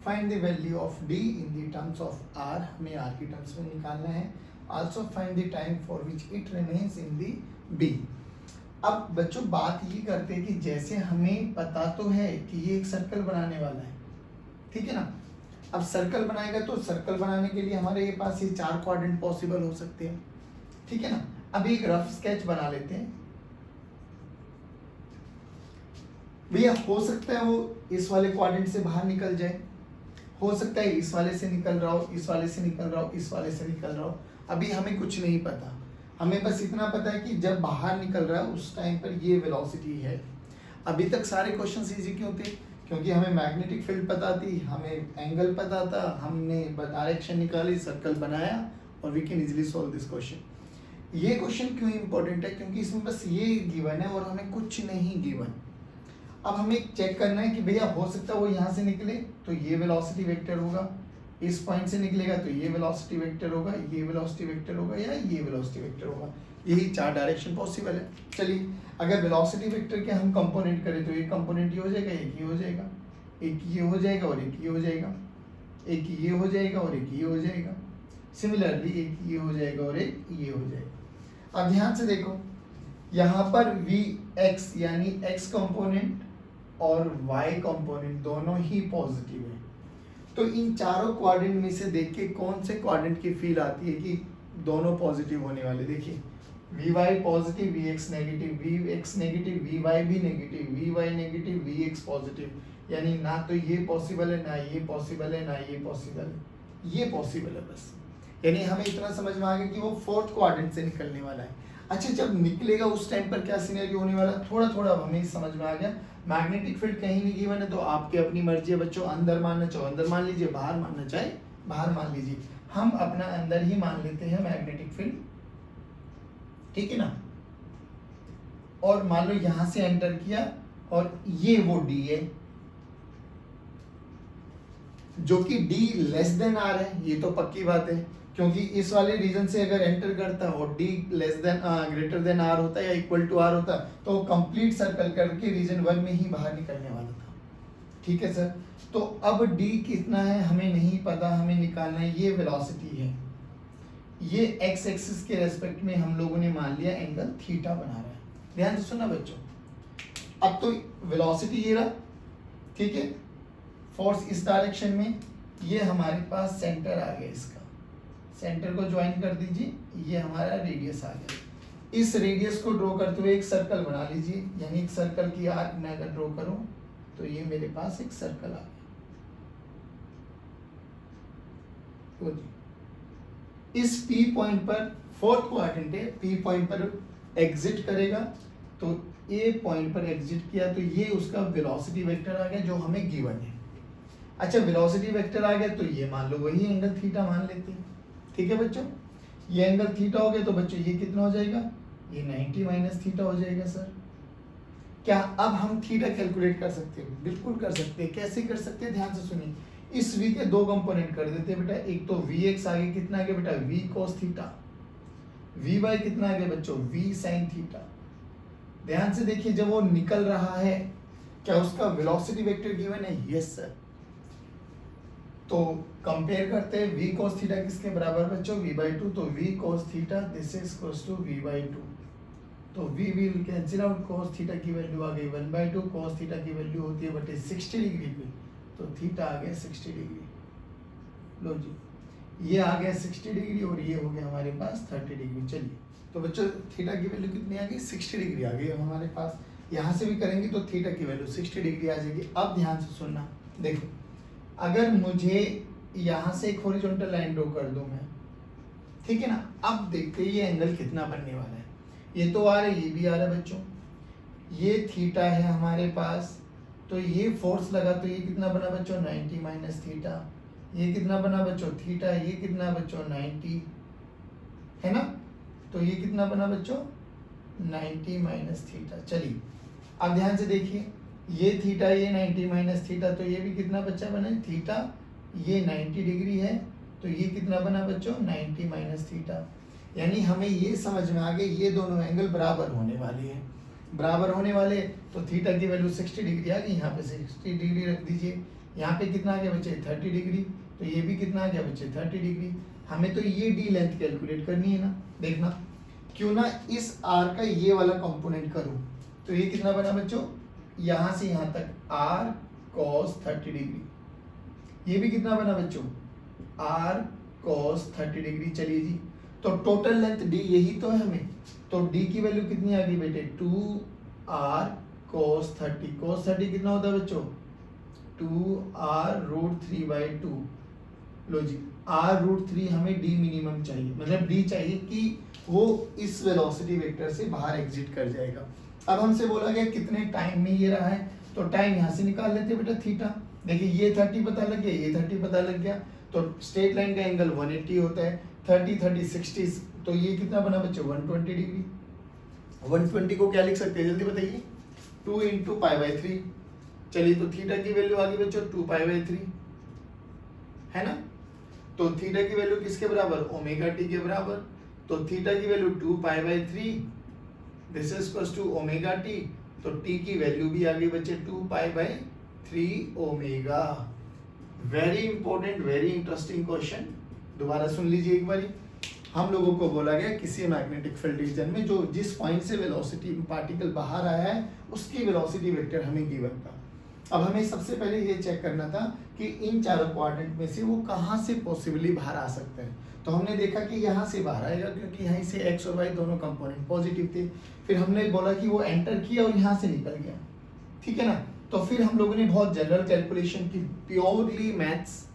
Find the value of D in the terms of R, हमें आर की टर्म्स में निकालना है। Also find the time for which it remains in the B. अब बच्चों बात ये करते हैं कि जैसे हमें पता तो है कि ये एक सर्कल बनाने वाला है, ठीक है ना। अब सर्कल बनाएगा तो सर्कल बनाने के लिए हमारे पास ये चार क्वाड्रेंट पॉसिबल हो सकते हैं, ठीक है ना। अब एक रफ स्केच बना लेते हैं भैया। हो सकता है वो इस वाले क्वाड्रेंट से बाहर निकल जाए, हो सकता है इस वाले से निकल रहा हो, इस वाले से निकल रहा हो, इस वाले से निकल रहा हो। अभी हमें कुछ नहीं पता, हमें बस इतना पता है कि जब बाहर निकल रहा है उस टाइम पर ये वेलोसिटी है। अभी तक सारे क्वेश्चंस इजी क्यों थे, क्योंकि हमें मैग्नेटिक फील्ड पता थी, हमें एंगल पता था, हमने डायरेक्शन निकाली, सर्कल बनाया, और we can easily solve this question. ये क्वेश्चन क्यों इंपॉर्टेंट है, क्योंकि इसमें बस ये गिवन है और हमें कुछ नहीं गिवन। अब हमें चेक करना है कि भैया हो सकता है वो यहाँ से निकले तो ये वेलोसिटी वेक्टर होगा, इस पॉइंट से निकलेगा तो ये वेलोसिटी वेक्टर होगा, ये वेलोसिटी वेक्टर होगा, या ये वेलोसिटी वेक्टर होगा। यही चार डायरेक्शन पॉसिबल है। चलिए, अगर वेलोसिटी वेक्टर के हम कंपोनेंट करें तो ये कंपोनेंट ये हो जाएगा, एक ये हो जाएगा, एक ये हो जाएगा और एक ये हो जाएगा, एक ये हो जाएगा और एक ये हो जाएगा। सिमिलरली एक ये हो जाएगा और एक ये हो जाएगा। अब ध्यान से देखो, यहाँ पर वी एक्स यानी एक्स कंपोनेंट और y कंपोनेंट दोनों ही पॉजिटिव है। तो इन चारों क्वाड्रेंट में से देख के कौन से क्वाड्रेंट की फील आती है कि दोनों पॉजिटिव होने वाले। देखिए, vy positive, vx negative, vx negative, vy भी negative, vy negative, vx positive. यानी ना तो ये पॉसिबल है, ना ये पॉसिबल है, ना ये पॉसिबल है, ये पॉसिबल है बस। यानी हमें इतना समझ में आ गया कि वो फोर्थ क्वाड्रेंट से निकलने वाला है। अच्छा, जब निकलेगा उस टाइम पर क्या सिनेरियो होने वाला, थोड़ा थोड़ा हमें समझ में आ गया। मैग्नेटिक फील्ड कहीं नहीं गिवन है, तो आपकी अपनी मर्जी है बच्चों, अंदर मानना चाहो अंदर मान लीजिए, बाहर मानना चाहे बाहर मान लीजिए। हम अपना अंदर ही मान लेते हैं मैग्नेटिक फील्ड, ठीक है ना। और मान लो यहां से एंटर किया और ये वो डी है, जो कि डी लेस देन आर है, ये तो पक्की बात है, क्योंकि इस वाले रीजन से अगर एंटर करता और d less than greater than r होता या इक्वल टू r होता तो कंप्लीट सर्कल करके रीजन 1 में ही बाहर निकलने वाला था, ठीक है सर। तो अब d कितना है हमें नहीं पता, हमें निकालना है, ये वेलोसिटी है, ये x एक्सिस के रेस्पेक्ट में हम लोगों ने मान लिया एंगल थीटा बना रहा है। ध्यान से सुनना बच्चों, अब तो वेलोसिटी ये रहा, ठीक है, फोर्स इस डायरेक्शन में, ये हमारे पास सेंटर आ गया इसका, सेंटर को ज्वाइन कर दीजिए, ये हमारा रेडियस आ गया। इस रेडियस को ड्रॉ करते हुए एक सर्कल बना लीजिए, यानी एक सर्कल की आर्क मैं अगर ड्रॉ करूं तो ये मेरे पास एक सर्कल आ गया। तो जी इस P पॉइंट पर, फोर्थ क्वाड्रेंट है, P पॉइंट पर एग्जिट करेगा, तो A पॉइंट पर एग्जिट किया तो ये उसका वेलोसिटी वेक्टर आ गया जो हमें गिवन है। अच्छा, वेलोसिटी वेक्टर आ गया तो ये मान लो वही एंगल थीटा मान लेते हैं। ठीक है बच्चों, ये एंगल थीटा हो गया तो बच्चों ये कितना हो जाएगा, ये 90 माइनस थीटा हो जाएगा। सर क्या अब हम थीटा कैलकुलेट कर सकते हैं? बिल्कुल कर सकते हैं। कैसे कर सकते हैं, ध्यान से सुनिए। इस v के दो कंपोनेंट कर देते हैं बेटा, एक तो vx आगे कितना आ गया बेटा, v cos थीटा, vy कितना आ गया बच्चों, v sin थीटा। ध्यान से देखिए, जब वो निकल रहा है क्या उसका वेलोसिटी वेक्टर गिवन है? Yes sir. तो कंपेयर करते हैं, v cos थीटा किसके बराबर बच्चों, v/2, तो v cos theta this is equals to v/2, तो v will cancel out, cos theta की वैल्यू आ गई 1/2, cos थीटा की वैल्यू होती है बटे 60 डिग्री पे, तो थीटा आ गया 60 डिग्री। लो जी, ये आ गया 60 डिग्री और ये हो गया हमारे पास 30 डिग्री। चलिए, तो बच्चों थीटा की वैल्यू कितनी आ गई, 60 डिग्री आ गई हमारे पास। यहाँ से भी करेंगे तो थीटा की वैल्यू 60 डिग्री आ जाएगी। अब ध्यान से सुनना, देखो अगर मुझे यहाँ से एक हॉरिजॉन्टल लाइन ड्रॉ कर दूं मैं, ठीक है ना, अब देखते हैं ये एंगल कितना बनने वाला है। ये तो आ रहा है, ये भी आ रहा है बच्चों, ये थीटा है हमारे पास, तो ये फोर्स लगा तो ये कितना बना बच्चों, 90 माइनस थीटा। ये कितना बना बच्चों, थीटा। ये कितना बच्चों, 90 है ना, तो ये कितना बना बच्चों, 90 माइनस थीटा। चलिए अब ध्यान से देखिए, ये थीटा, ये 90 माइनस थीटा, तो ये भी कितना बच्चा बना है, थीटा। ये 90 डिग्री है तो ये कितना बना बच्चों, 90 माइनस थीटा। यानी हमें ये समझ में आ गया ये दोनों एंगल बराबर होने वाले हैं। बराबर होने वाले, तो थीटा की वैल्यू 60 डिग्री आ गई, यहाँ पे 60 डिग्री रख दीजिए। यहाँ पे कितना आ गया बच्चे, 30 डिग्री, तो ये भी कितना आ गया बच्चे, 30 डिग्री। हमें तो ये डी लेंथ कैलकुलेट करनी है ना। देखना, क्यों ना इस आर का ये वाला कंपोनेंट करूँ, तो ये कितना बना बच्चों, यहाँ से यहाँ तक r cos 30 डिग्री। ये भी कितना बना बच्चों, r cos 30 डिग्री। चलिए जी, तो टोटल लेंथ d यही तो है हमें, तो d की वैल्यू कितनी आ गई बेटे, 2r cos 30। cos 30 कितना होता है बच्चों, 2r√3/2। लो जी, r√3 हमें d मिनिमम चाहिए, मतलब d चाहिए कि वो इस वेलोसिटी वेक्टर से बाहर एग्जिट कर जाएगा। अब हमसे बोला गया कितने टाइम में ये रहा है, तो टाइम यहाँ से निकाल लेते बेटा थीटा। देखिए ये 30 पता लग गया, ये 30 पता लग गया, तो स्ट्रेट लाइन का एंगल 180 होता है, 30 30 60, तो ये कितना बना बच्चे, 120 डिग्री। 120 को क्या लिख सकते हैं जल्दी बताइए, 2 × π/3। चलिए, तो थीटा की वैल्यू आ गई बच्चों 2π/3 है ना, तो थीटा की वैल्यू किसके बराबर, ओमेगा टी के बराबर। तो थीटा की value 2π/3, this is equals to omega T, तो टी की वैल्यू भी आ गई बच्चे 2π/3 omega. Very important, very interesting question, दोबारा सुन लीजिए एक बारी। हम लोगों को बोला गया किसी मैग्नेटिक फील्ड रीजन में जो जिस पॉइंट से वेलोसिटी पार्टिकल बाहर आया है उसकी वेलोसिटी वेक्टर हमें गिवन था। अब हमें सबसे पहले ये चेक करना था कि इन चारों क्वाड्रेंट में से वो कहाँ से पॉसिबली बाहर आ सकते हैं। तो हमने देखा कि यहाँ से बाहर आएगा, क्योंकि यहाँ से एक्स और वाई दोनों कंपोनेंट पॉजिटिव थे। फिर हमने बोला कि वो एंटर किया और यहाँ से निकल गया, ठीक है ना। तो फिर हम लोगों ने बहुत जनरल कैलकुलेशन की, प्योरली मैथ्स।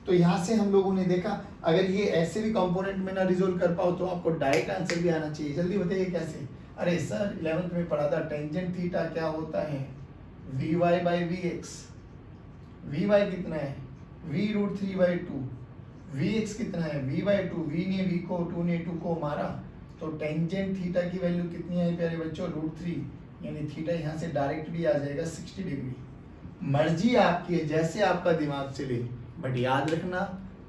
तो यहाँ से हम लोगों ने देखा अगर ये ऐसे भी कंपोनेंट में ना रिजोल्व कर पाओ तो आपको डायरेक्ट आंसर भी आना चाहिए। जल्दी बताइए कैसे। अरे सर 11th में पढ़ा था, टेंजेंट थीटा क्या होता है, vy/vx। vy कितना है, v√3/2। vx कितना है, v/2। v ने v को, 2 ने 2 को मारा, तो टेंजेंट थीटा की वैल्यू कितनी है प्यारे बच्चों, √3, यानी थीटा यहाँ से डायरेक्ट भी आ जाएगा 60 डिग्री। मर्जी आपकी है, जैसे आपका दिमाग चले, बट याद रखना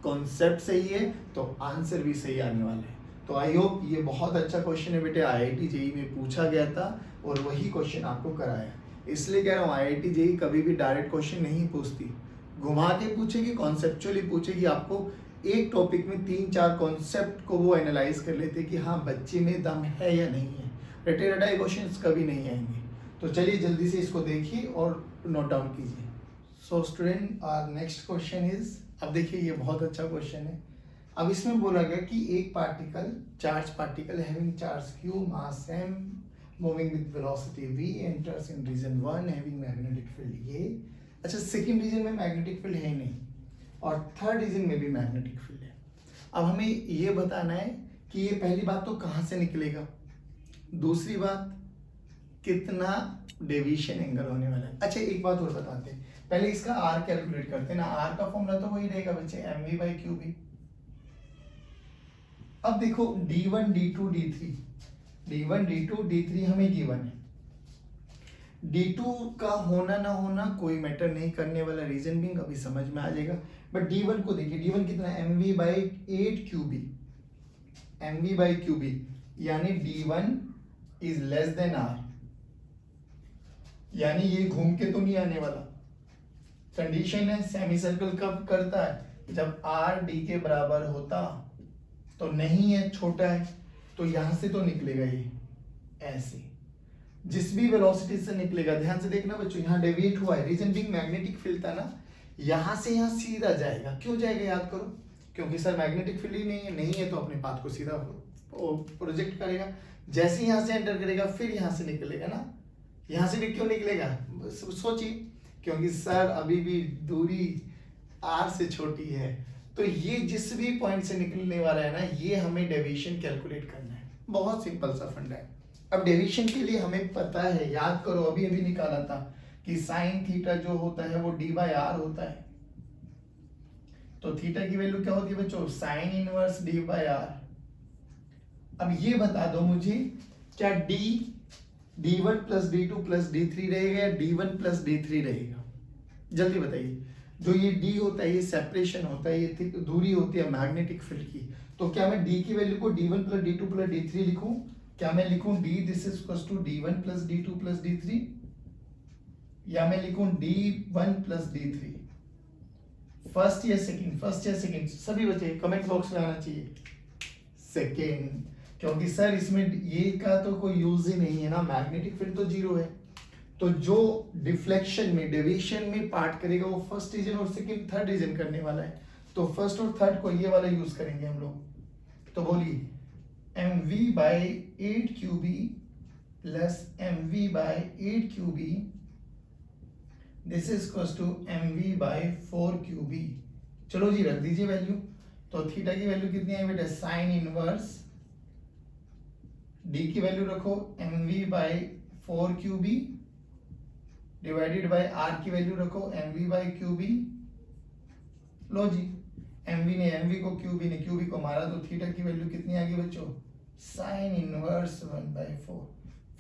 कॉन्सेप्ट सही है तो आंसर भी सही आने वाला है। तो आई होप ये बहुत अच्छा क्वेश्चन है बेटे, IIT JEE में पूछा गया था और वही क्वेश्चन आपको कराया। इसलिए कह रहा हूँ IIT JEE कभी भी डायरेक्ट क्वेश्चन नहीं पूछती, घुमा के पूछेगी, कॉन्सेप्चुअली पूछेगी। आपको एक टॉपिक में 3-4 कॉन्सेप्ट को वो एनालाइज कर लेते कि हाँ बच्चे में दम है या नहीं है, रटे रटाए क्वेश्चन कभी नहीं आएंगे। तो चलिए जल्दी से इसको देखिए और नोट डाउन कीजिए। So student, our next question is, अब देखिए ये बहुत अच्छा क्वेश्चन है। अब इसमें बोला गया कि एक particle, charge particle having charge q, mass m, moving with velocity v, enters in region 1 having magnetic field ये। अच्छा, सेकंड रीजन में मैग्नेटिक फील्ड है ही नहीं, और थर्ड रीजन में भी मैग्नेटिक फील्ड है। अब हमें ये बताना है कि ये पहली बात तो कहाँ से निकलेगा, दूसरी बात कितना डेविएशन एंगल होने वाला है। अच्छा, एक बात और बताते हैं, पहले इसका r कैलकुलेट करते हैं ना। r का फॉर्मूला तो वही रहेगा बच्चे, mv/qb। अब देखो d1 d2 d3, d1 d2 d3 हमें गिवन है। d2 का होना ना होना कोई मैटर नहीं करने वाला, रीजन भी अभी समझ में आ जाएगा। बट d1 को देखिए, d1 कितना है, mv/8qb, mv/qb, यानी d1 is less than r, यानी ये घूम के तो नहीं आने वाला। कंडीशन है सेमी सर्कल कब करता है, जब r d के बराबर होता, तो नहीं है, छोटा है, तो यहां से तो निकलेगा ये ऐसे, जिस भी वेलोसिटी से निकलेगा। ध्यान से देखना बच्चों, यहाँ डेविएट हुआ है, रीजन बिंग मैग्नेटिक फील्ड था ना, यहां से यहाँ सीधा जाएगा। क्यों जाएगा याद करो, क्योंकि सर मैग्नेटिक फील्ड ही नहीं है तो अपने पाथ को सीधा प्रोजेक्ट करेगा। जैसे यहां से एंटर करेगा फिर यहां से निकलेगा ना, यहां से भी क्यों निकलेगा सोचिए, क्योंकि सर अभी भी दूरी r से छोटी है, तो ये जिस भी पॉइंट से निकलने वाला है ना, ये हमें डेविएशन कैलकुलेट करना है। बहुत सिंपल सा फंडा है। अब डेविएशन के लिए हमें पता है, याद करो अभी अभी निकाला था कि साइन थीटा जो होता है वो d/r होता है। तो थीटा की वैल्यू क्या होती है बच्चों, साइन इनवर्स d/r। अब ये बता दो मुझे, क्या d1 plus d2 plus d3 रहेगा या d1 प्लस d3 रहेगा, जल्दी बताइए। जो ये d होता है ये सेपरेशन होता है, ये दूरी होती है मैग्नेटिक फील्ड की। तो क्या मैं d की वैल्यू को d1 plus d2 plus d3 लिखूं, क्या मैं लिखूं d this is equal to d1 plus d2 plus d3, या मैं लिखूं d1 प्लस d3। फर्स्ट या सेकंड, फर्स्ट या सेकंड, सभी बच्चे कमेंट बॉक्स में आना चाहिए सेकंड, क्योंकि सर इसमें ये का तो कोई यूज ही नहीं है ना, मैग्नेटिक फील्ड तो जीरो है। तो जो डिफ्लेक्शन में, डेविएशन में पार्ट करेगा वो फर्स्ट रीजन और सेकंड थर्ड रीजन करने वाला है। तो फर्स्ट और थर्ड को ये वाला यूज करेंगे हम लोग। तो बोलिए mv/8qb plus mv/8qb this is equal to mv/4qb। चलो जी रख दीजिए वैल्यू। तो थीटा की वैल्यू कितनी है बेटा, साइन इनवर्स, d की वैल्यू रखो mv/4qb डिवाइडेड बाय r की वैल्यू रखो mv/qb। लो जी, mv ने mv को qb ने qb को मारा, तो थीटा की वैल्यू कितनी आ गई बच्चों, साइन इनवर्स 1/4।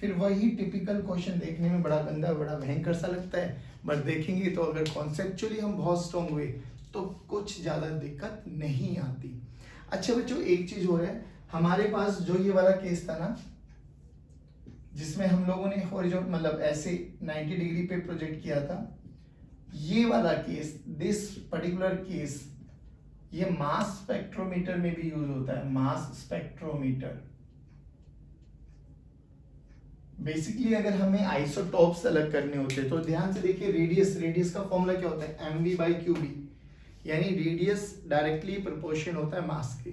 फिर वही टिपिकल क्वेश्चन देखने में बड़ा गंदा, बड़ा भयंकर सा लगता है, बट देखेंगे तो अगर कॉन्सेप्चुअली हम बहुत स्ट्रॉन्ग हुए तो कुछ ज्यादा दिक्कत नहीं आती। अच्छा बच्चों, एक चीज हो रहा है, हमारे पास जो ये वाला केस था ना, जिसमें हम लोगों ने हॉरिजॉन्टल मतलब ऐसे 90 डिग्री पे प्रोजेक्ट किया था, ये वाला केस, दिस पर्टिकुलर केस, ये मास स्पेक्ट्रोमीटर में भी यूज होता है। मास स्पेक्ट्रोमीटर बेसिकली अगर हमें आइसोटॉप्स अलग करने होते हैं तो ध्यान से देखिए, रेडियस का फॉर्मूला क्या होता है, mv/qb, यानी रेडियस डायरेक्टली प्रोपोर्शन होता है मास के।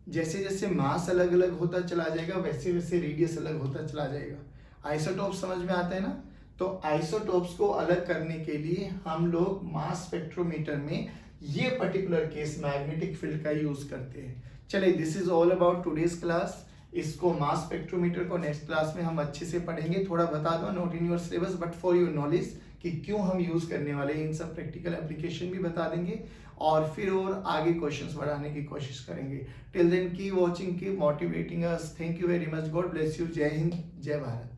जैसे जैसे मास अलग अलग होता चला जाएगा वैसे वैसे रेडियस अलग होता चला जाएगा। आइसोटॉप समझ में आता है ना। तो आइसोटॉप्स को अलग करने के लिए हम लोग मास स्पेक्ट्रोमीटर में ये पर्टिकुलर केस मैग्नेटिक फील्ड का यूज करते हैं। चलिए, this is all about today's class. इसको मास स्पेक्ट्रोमीटर को नेक्स्ट क्लास में हम अच्छे से पढ़ेंगे। थोड़ा बता दो, not in your syllabus but for your knowledge, कि क्यों हम यूज करने वाले हैं, इन सब प्रैक्टिकल एप्लीकेशन भी बता देंगे और फिर और आगे क्वेश्चंस बढ़ाने की कोशिश करेंगे। Till then keep watching, keep motivating us. Thank you very much, God bless you. जय हिंद, जय भारत।